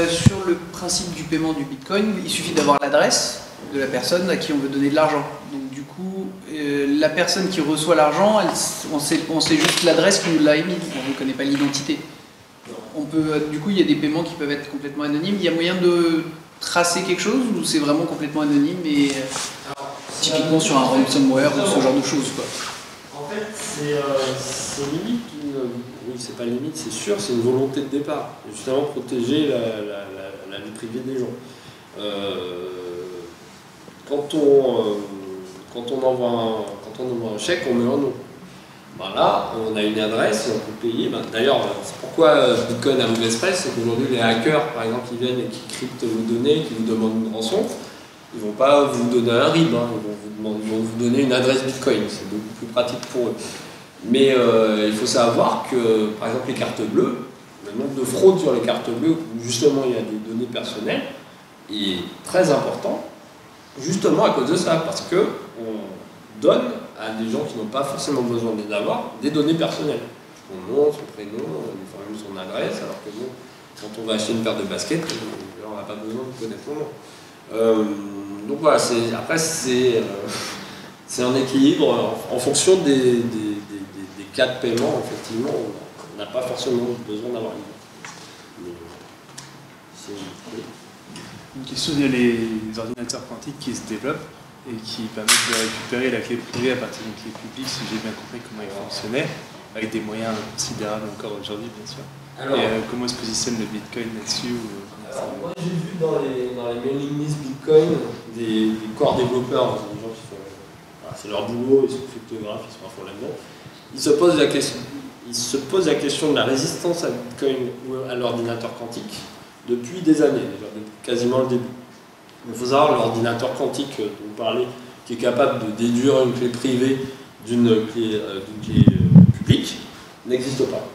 sur le principe du paiement du Bitcoin. Il suffit d'avoir l'adresse de la personne à qui on veut donner de l'argent. Donc du coup, la personne qui reçoit l'argent, on sait juste l'adresse qui nous l'a émise. On ne connaît pas l'identité. Du coup, il y a des paiements qui peuvent être complètement anonymes. Il y a moyen de tracer quelque chose ou c'est vraiment complètement anonyme et typiquement sur un ransomware ou ce genre de choses, quoi. En fait, c'est limite oui, c'est pas limite, c'est sûr, c'est une volonté de départ. Justement, protéger la vie privée des gens. Quand on envoie un chèque, on met un nom. Voilà, on a une adresse, on peut payer. D'ailleurs, c'est pourquoi Bitcoin a mauvaise presse, c'est qu'aujourd'hui les hackers, par exemple, qui viennent et qui cryptent vos données, qui vous demandent une rançon, ils ne vont pas vous donner un RIB, hein. Ils vont vous donner une adresse Bitcoin, c'est beaucoup plus pratique pour eux. Mais il faut savoir que, par exemple, les cartes bleues, le nombre de fraudes sur les cartes bleues, où justement il y a des données personnelles, est très important, justement à cause de ça, parce qu'on donne à des gens qui n'ont pas forcément besoin de les avoir, des données personnelles. Son nom, son prénom, son adresse, alors que bon, quand on va acheter une paire de baskets, on n'a pas besoin de connaître son nom. Donc voilà, après c'est un équilibre en fonction des cas de paiement, effectivement, on n'a pas forcément besoin d'avoir une. Une question, il y a les ordinateurs quantiques qui se développent et qui permettent de récupérer la clé privée à partir d'une clé publique, si j'ai bien compris comment ils fonctionnaient, avec des moyens considérables encore aujourd'hui, bien sûr. Alors, et comment se positionne le Bitcoin là-dessus moi j'ai vu dans les mailing lists Bitcoin des corps développeurs, des gens qui font, c'est leur boulot, ils sont cryptographes, ils sont à fond là-dedans. Ils se posent la question de la résistance à Bitcoin ou à l'ordinateur quantique depuis des années, déjà, depuis quasiment le début. Il faut savoir, l'ordinateur quantique dont vous parlez, qui est capable de déduire une clé privée d'une clé publique, n'existe pas.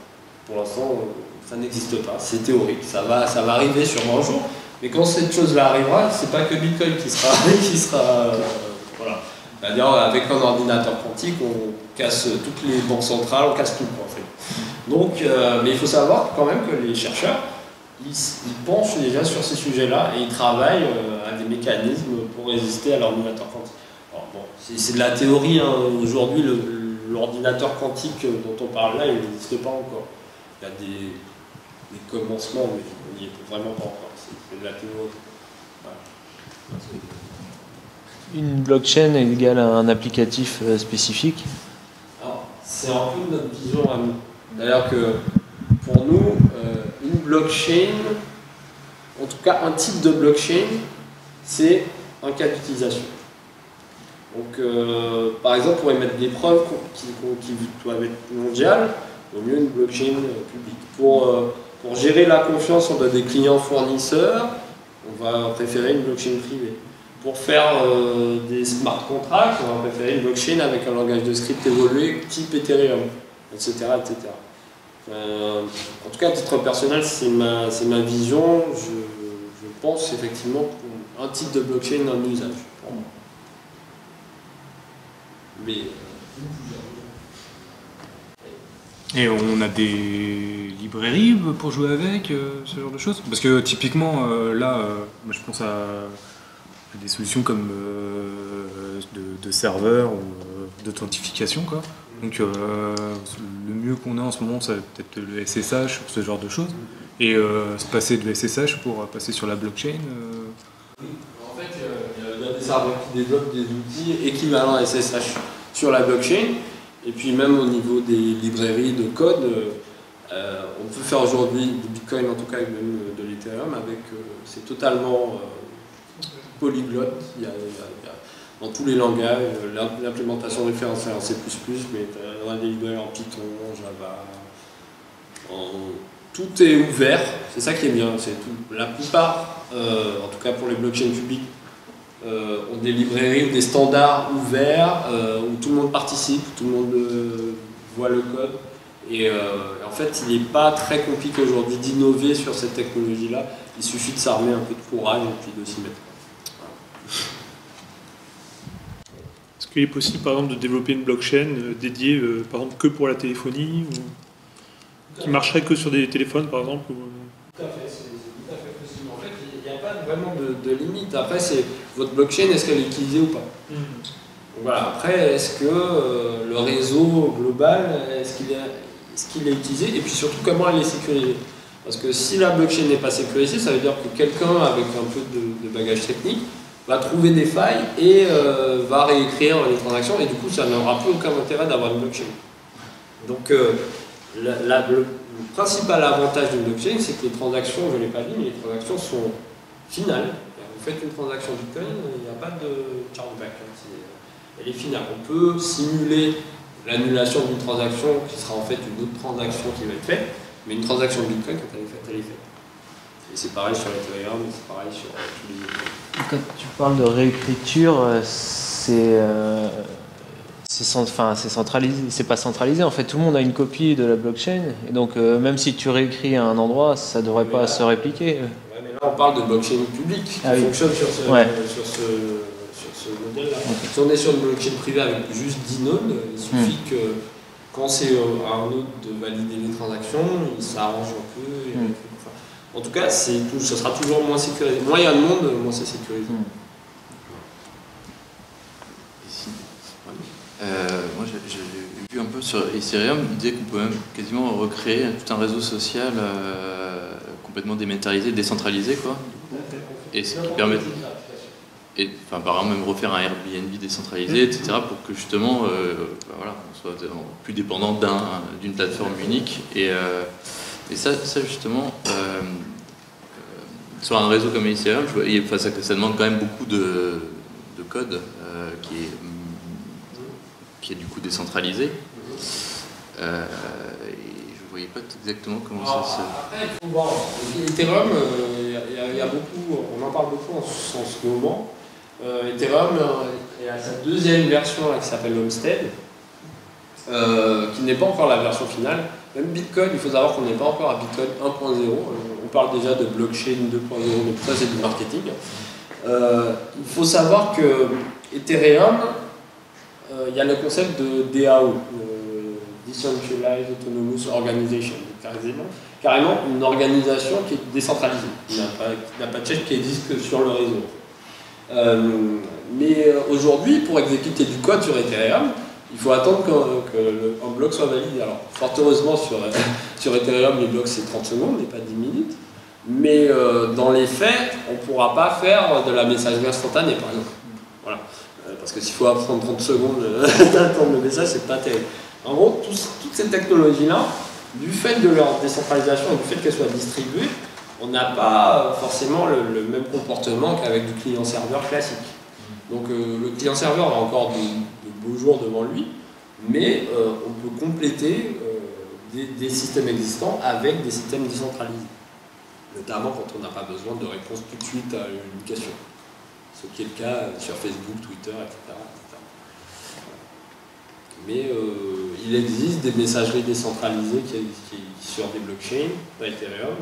Pour l'instant, ça n'existe pas, c'est théorique, ça va arriver sûrement un jour, mais quand cette chose-là arrivera, c'est pas que Bitcoin qui sera voilà. C'est-à-dire, avec un ordinateur quantique, on casse toutes les banques centrales, on casse tout, en fait. Donc, mais il faut savoir quand même que les chercheurs, ils penchent déjà sur ces sujets-là et ils travaillent à des mécanismes pour résister à l'ordinateur quantique. Alors, bon, c'est de la théorie, hein. Aujourd'hui, l'ordinateur quantique dont on parle là, il n'existe pas encore. Il y a des commencements, mais on n'y est vraiment pas encore. C'est de la théorie. Voilà. Une blockchain est égale à un applicatif spécifique? C'est un peu notre vision à nous. D'ailleurs que pour nous, une blockchain, en tout cas un type de blockchain, c'est un cas d'utilisation. Donc par exemple, pour émettre des preuves qui doivent être mondiales, il vaut mieux une blockchain publique. Pour gérer la confiance entre des clients fournisseurs, on va préférer une blockchain privée. Pour faire des smart contracts, on va préférer une blockchain avec un langage de script évolué type Ethereum, etc. etc. En tout cas, à titre personnel, c'est ma vision. Je pense effectivement qu'un type de blockchain a un usage. Mais et on a des librairies pour jouer avec, ce genre de choses? Parce que typiquement, là, moi, je pense à des solutions comme de serveurs ou d'authentification, quoi. Donc le mieux qu'on a en ce moment, c'est peut-être le SSH, ce genre de choses. Et se passer de SSH pour passer sur la blockchain. En fait, il y a des serveurs qui développent des outils équivalents à SSH sur la blockchain. Et puis même au niveau des librairies de code, on peut faire aujourd'hui du Bitcoin, en tout cas, et même de l'Ethereum, avec c'est totalement polyglotte. Il y a dans tous les langages, l'implémentation référencée en C++, mais on a des librairies en Python, en Java, tout est ouvert, c'est ça qui est bien. La plupart, en tout cas pour les blockchains publiques, ont des librairies ou des standards ouverts où tout le monde participe, tout le monde voit le code. Et en fait, il n'est pas très compliqué aujourd'hui d'innover sur cette technologie-là. Il suffit de s'armer un peu de courage et puis de s'y mettre. Est-ce qu'il est possible, par exemple, de développer une blockchain dédiée, par exemple, que pour la téléphonie, ou qui marcherait que sur des téléphones, par exemple Tout à fait, c'est tout à fait possible. En fait, il n'y a pas vraiment de limite. Après, c'est votre blockchain, est-ce qu'elle est utilisée ou pas? Donc voilà. Après, est-ce que le réseau global, est-ce qu'il est utilisé? Et puis surtout, comment elle est sécurisée? Parce que si la blockchain n'est pas sécurisée, ça veut dire que quelqu'un avec un peu de bagage technique va trouver des failles et va réécrire les transactions, et du coup, ça n'aura plus aucun intérêt d'avoir une blockchain. Donc, le principal avantage d'une blockchain, c'est que les transactions, je ne l'ai pas dit, mais les transactions sont finales. Vous faites une transaction Bitcoin, il n'y a pas de chargeback. Elle est finale. On peut simuler l'annulation d'une transaction qui sera en fait une autre transaction qui va être faite, mais une transaction de Bitcoin, quand elle est faite, elle est faite. Et c'est pareil sur Ethereum, c'est pareil sur tous les... Quand tu parles de réécriture, c'est centralisé, c'est pas centralisé. En fait, tout le monde a une copie de la blockchain, et donc même si tu réécris à un endroit, ça devrait pas se répliquer. Ouais, mais là, on parle de blockchain publique qui fonctionne sur ce modèle-là. Okay. Si on est sur une blockchain privée avec juste 10 nodes, il suffit que quand c'est à un node de valider les transactions, il s'arrange un peu. En tout cas, ce sera toujours moins sécurisé. Moins il y a de monde, moins c'est sécurisé. Moi, j'ai vu un peu sur Ethereum, il disait qu'on peut même quasiment recréer tout un réseau social complètement dématérialisé, décentralisé, quoi. Et ce qui permet, par exemple, même refaire un Airbnb décentralisé, etc., pour que justement, voilà, on soit plus dépendant d'une plateforme unique. Et ça justement, sur un réseau comme Ethereum, ça demande quand même beaucoup de code qui est du coup décentralisé. Et je ne voyais pas exactement comment ça se... Après, il faut voir. Ethereum, il y a beaucoup, on en parle beaucoup en ce moment. Ethereum est à sa deuxième version là, qui s'appelle Homestead, qui n'est pas encore la version finale. Même Bitcoin, il faut savoir qu'on n'est pas encore à Bitcoin 1.0. On parle déjà de blockchain 2.0, mais tout ça c'est du marketing. Il faut savoir que Ethereum, il y a le concept de DAO, Decentralized Autonomous Organization, carrément une organisation qui est décentralisée, qui n'a pas de chef qui existe que sur le réseau. Mais aujourd'hui, pour exécuter du code sur Ethereum, il faut attendre qu'un bloc soit validé. Alors, fort heureusement, sur Ethereum, les blocs c'est 30 secondes et pas 10 minutes. Mais dans les faits, on ne pourra pas faire de la messagerie instantanée, par exemple. Voilà. Parce que s'il faut apprendre 30 secondes d'attendre le message, c'est pas terrible. En gros, toutes ces technologies-là, du fait de leur décentralisation et du fait qu'elles soient distribuées, on n'a pas forcément le même comportement qu'avec du client-serveur classique. Donc le client-serveur a encore de beaux jours devant lui, mais on peut compléter des systèmes existants avec des systèmes décentralisés. Notamment quand on n'a pas besoin de réponse tout de suite à une question. Ce qui est le cas sur Facebook, Twitter, etc. Mais il existe des messageries décentralisées sur des blockchains, pas Ethereum.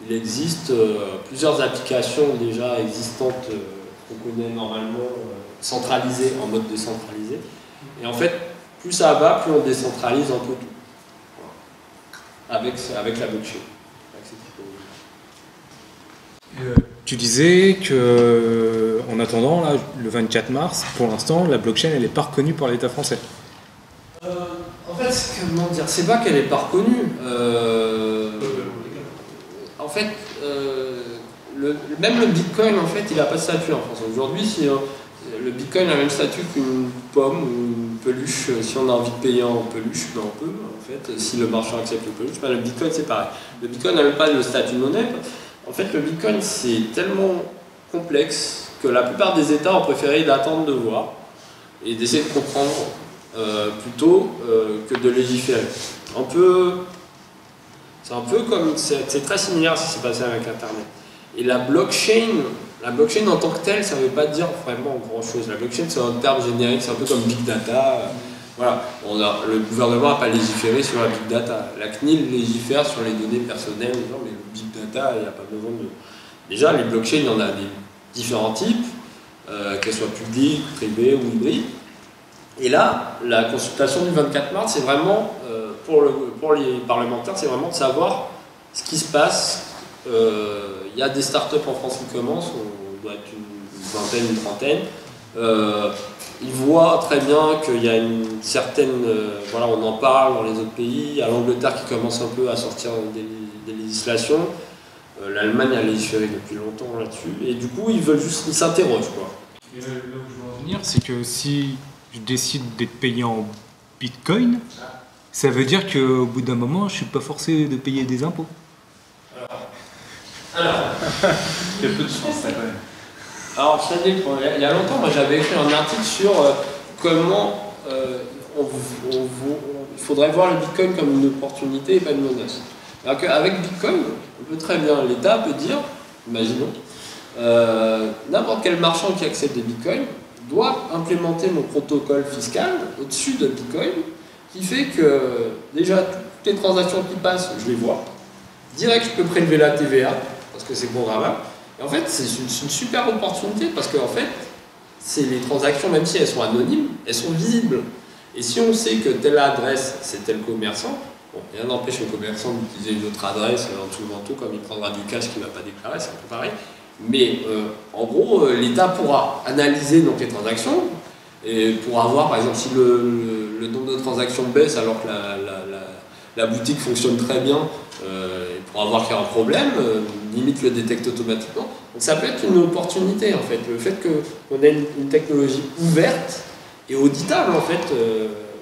Il existe plusieurs applications déjà existantes qu'on connaît normalement, centralisées en mode décentralisé. Et en fait, plus ça va, plus on décentralise un peu tout. Voilà. Avec la blockchain. Tu disais que, en attendant, là, le 24 mars, pour l'instant, la blockchain, elle n'est pas reconnue par l'État français. En fait, comment dire, c'est pas qu'elle n'est pas reconnue. En fait, même le Bitcoin, en fait, il n'a pas de statut en France. Aujourd'hui, si le Bitcoin a le même statut qu'une pomme ou une peluche, si on a envie de payer en peluche, ben on peut, en fait, si le marchand accepte le peluche. Ben le Bitcoin, c'est pareil. Le Bitcoin n'a même pas le statut monnaie. En fait, le Bitcoin, c'est tellement complexe que la plupart des États ont préféré d'attendre de voir et d'essayer de comprendre plutôt que de légiférer. C'est un peu comme, c'est très similaire à ce qui s'est passé avec Internet. Et la blockchain en tant que telle, ça ne veut pas dire vraiment grand-chose. La blockchain, c'est un terme générique, c'est un peu comme big data. Voilà, le gouvernement n'a pas légiféré sur la big data. La CNIL légifère sur les données personnelles. Non, mais le big data, il n'y a pas besoin de... Déjà, les blockchains, il y en a des différents types, qu'elles soient publiques, privées ou hybrides. Et là, la consultation du 24 mars, c'est vraiment, pour les parlementaires, c'est vraiment de savoir ce qui se passe. Il y a des startups en France qui commencent, on doit être une vingtaine, une trentaine. Ils voient très bien qu'il y a une certaine... voilà, on en parle dans les autres pays. Il y a l'Angleterre qui commence un peu à sortir des législations. L'Allemagne a légiféré depuis longtemps là-dessus. Et du coup, ils s'interrogent, quoi. Et là où je veux en venir, c'est que si je décide d'être payé en Bitcoin, ça veut dire qu'au bout d'un moment, je ne suis pas forcé de payer des impôts. Alors, il y a peu de chance, ça, quand même. Alors, ça dépend. Il y a longtemps, moi, j'avais écrit un article sur comment il faudrait voir le Bitcoin comme une opportunité et pas une menace. Alors qu'avec Bitcoin, on peut très bien, l'État peut dire, imaginons, n'importe quel marchand qui accepte des Bitcoins doit implémenter mon protocole fiscal au-dessus de Bitcoin, qui fait que déjà toutes les transactions qui passent, je les vois. Direct, je peux prélever la TVA, parce que c'est programmable. Et en fait, c'est une super opportunité, parce qu'en fait, les transactions, même si elles sont anonymes, elles sont visibles. Et si on sait que telle adresse, c'est tel commerçant, bon, rien n'empêche le commerçant d'utiliser une autre adresse en dessous du manteau, comme il prendra du cash qu'il ne va pas déclarer, c'est un peu pareil. Mais en gros, l'État pourra analyser donc, les transactions, et pourra voir, par exemple, si le nombre de transactions baisse alors que la boutique fonctionne très bien, il pourra voir qu'il y a un problème, limite le détecte automatiquement. Donc ça peut être une opportunité, en fait. Le fait qu'on ait une technologie ouverte et auditable, en fait,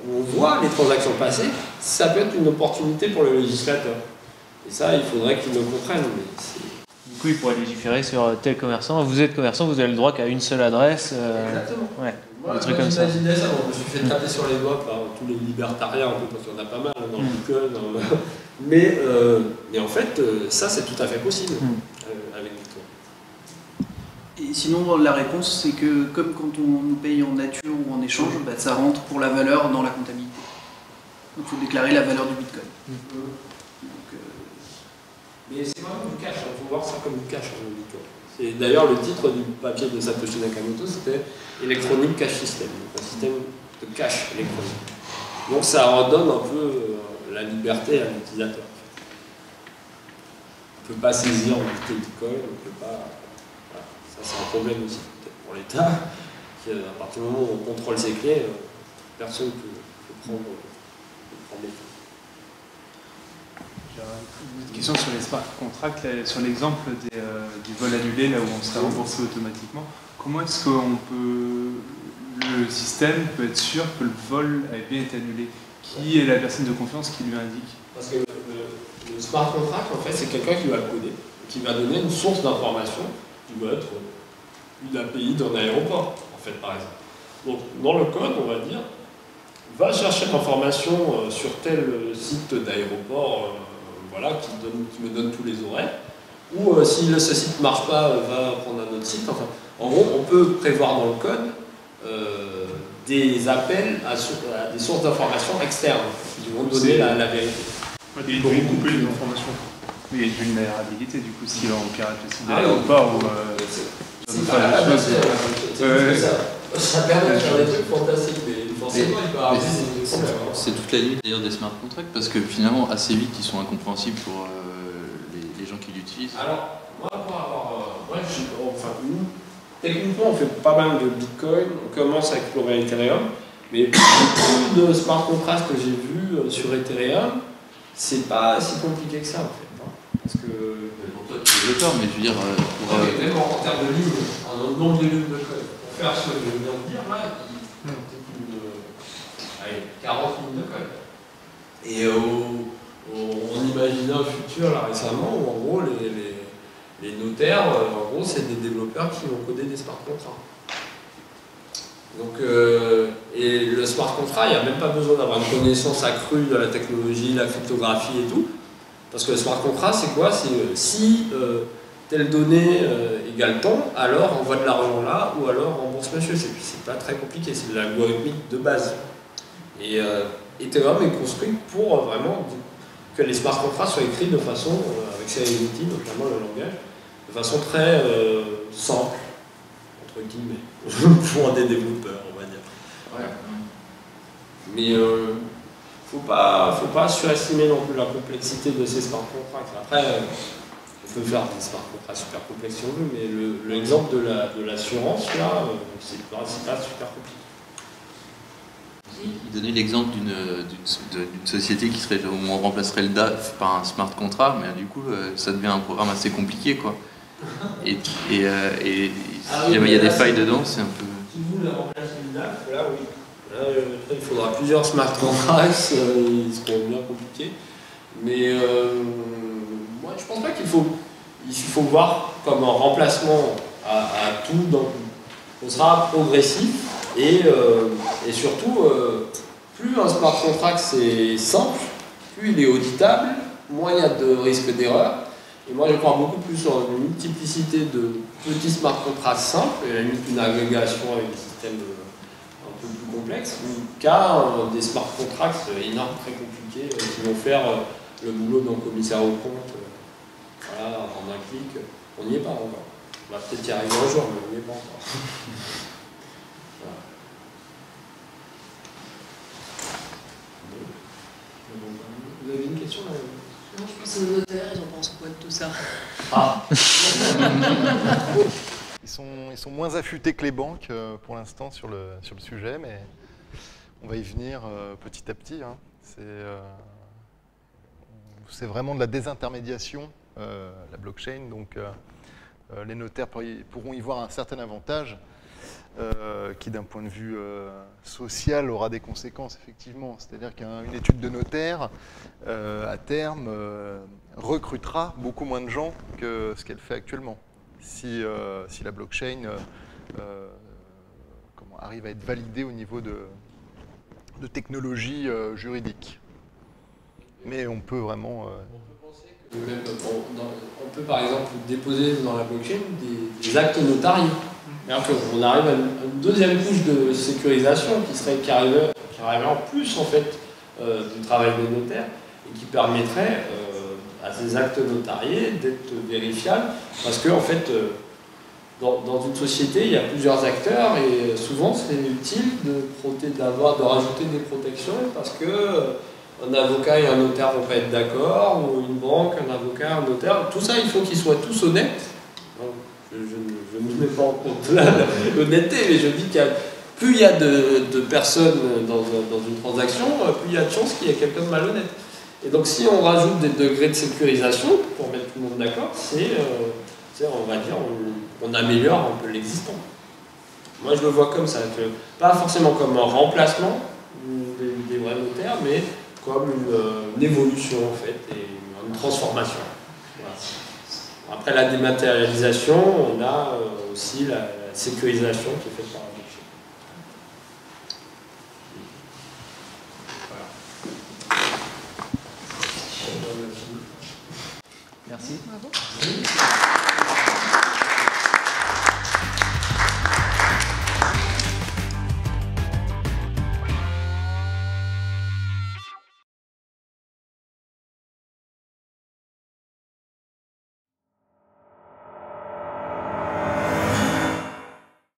où on voit les transactions passer, ça peut être une opportunité pour le législateur. Et ça, il faudrait qu'il le comprenne. Du coup, il pourrait légiférer sur tel commerçant. Vous êtes commerçant, vous avez le droit qu'à une seule adresse. Exactement. Ouais, moi, des trucs comme ça. J'imaginais ça, bon, je me suis fait taper sur les doigts par tous les libertariens, un peu, parce qu'il y en a pas mal dans le Bitcoin. Mais en fait, ça, c'est tout à fait possible avec Bitcoin. Et sinon, la réponse, c'est que comme quand on nous paye en nature ou en échange, bah, ça rentre pour la valeur dans la comptabilité. Donc il faut déclarer la valeur du Bitcoin. Mais c'est vraiment du cash, il faut voir ça comme du cash en Bitcoin. C'est d'ailleurs le titre du papier de Satoshi Nakamoto, c'était Electronic Cash System, donc un système de cash électronique. Donc ça redonne un peu la liberté à l'utilisateur. On ne peut pas saisir le Bitcoin, on ne peut pas. Voilà. Ça c'est un problème aussi peut-être pour l'État. À partir du moment où on contrôle ses clés, personne ne peut prendre les clés. Une question sur les smart contracts, sur l'exemple des vols annulés, là où on serait remboursé automatiquement. Comment est-ce le système peut être sûr que le vol a bien été annulé? Qui est la personne de confiance qui lui indique? Parce que le smart contract, en fait, c'est quelqu'un qui va le coder, qui va donner une source d'information qui va être une API d'un aéroport, en fait, par exemple. Donc, dans le code, on va dire, va chercher l'information sur tel site d'aéroport, voilà, qui me donne tous les horaires. Ou si ce site ne marche pas, va prendre un autre site. Enfin, en gros, on peut prévoir dans le code des appels à des sources d'informations externes qui vont donner la vérité. Ils vont couper les informations. Mais il y a une vulnérabilité, du coup, s'il est en pirate le site de l'aéroport ou... Ça permet de faire des trucs fantastiques, mais forcément, il peut arriver des problèmes. C'est toute la limite d'ailleurs des smart contracts, parce que finalement, assez vite, ils sont incompréhensibles pour les gens qui l'utilisent. Alors, techniquement, on fait pas mal de Bitcoin, on commence à explorer Ethereum, mais beaucoup de smart contracts que j'ai vus sur Ethereum, c'est pas si compliqué que ça, en fait. Hein, parce que... Pour toi, tu es développeur, mais je veux dire... même en termes de lignes, un nombre de lignes de code. Pour faire ce que je viens de dire, là, il y a 40 lignes de code. Et on imaginait un futur, là, récemment, où en gros, les notaires, en gros, c'est des développeurs qui vont coder des smart contracts. Donc, et le smart contract, il n'y a même pas besoin d'avoir une connaissance accrue de la technologie, la cryptographie et tout. Parce que le smart contract, c'est quoi? C'est si telle donnée égale tant, alors envoie de l'argent là, ou alors rembourse monsieur. C'est pas très compliqué, c'est de l'algorithmique de base. Et Ethereum est construit pour vraiment que les smart contracts soient écrits de façon, avec ses outils, notamment le langage, de façon très simple, entre guillemets, pour des développeurs, on va dire. Ouais. Mais faut pas surestimer non plus la complexité de ces smart contracts. Après, on peut faire des smart contracts super complexes si on veut, mais l'exemple de l'assurance, là, c'est pas super compliqué. Il donnait l'exemple d'une société qui serait, où on remplacerait le DAF par un smart contract, mais du coup, ça devient un programme assez compliqué, quoi. Et il y a des failles dedans, c'est un peu... Si vous voulez remplacer le DAF, là, oui. Là, il faudra plusieurs smart contracts, ils seront bien compliqués. Mais moi, je pense pas qu'il faut voir comme un remplacement à tout. On sera progressif et surtout, plus un smart contract c'est simple, plus il est auditable, moins il y a de risque d'erreur. Et moi, je crois beaucoup plus en une multiplicité de petits smart contracts simples, et à la limite une agrégation avec des systèmes un peu plus complexes, qu'à des smart contracts énormes, très compliqués, qui vont faire le boulot d'un commissaire aux comptes voilà, en un clic. On n'y est pas encore. On va peut-être y arriver un jour, mais on n'y est pas encore. Voilà. Vous avez une question là? Non, je pense aux notaires, ils en pensent quoi de tout ça? Ah. Ils sont moins affûtés que les banques pour l'instant sur le sujet, mais on va y venir petit à petit. Hein. C'est vraiment de la désintermédiation, la blockchain, donc les notaires pourront y voir un certain avantage qui, d'un point de vue social, aura des conséquences, effectivement. C'est-à-dire qu'une étude de notaire, à terme, recrutera beaucoup moins de gens que ce qu'elle fait actuellement. Si la blockchain arrive à être validée au niveau de technologie juridique. Mais on peut vraiment... on peut par exemple déposer dans la blockchain des actes notariés. On arrive à une deuxième couche de sécurisation qui arriverait en plus en fait, du travail des notaires et qui permettrait à ces actes notariés d'être vérifiables parce que en fait, dans une société, il y a plusieurs acteurs et souvent c'est utile de rajouter des protections parce que un avocat et un notaire ne vont pas être d'accord, ou une banque, un avocat, un notaire, tout ça il faut qu'ils soient tous honnêtes. Je ne mets pas en compte l'honnêteté, mais je dis qu'il y a plus il y a de personnes dans une transaction, plus il y a de chances qu'il y ait quelqu'un de malhonnête. Et donc si on rajoute des degrés de sécurisation pour mettre tout le monde d'accord, on va dire, on améliore un peu l'existant. Moi je le vois comme ça, pas forcément comme un remplacement des vrais notaires, mais comme une évolution en fait, et une transformation. Voilà. Après la dématérialisation, on a aussi la sécurisation qui est faite par la blockchain. Voilà. Merci. Bravo.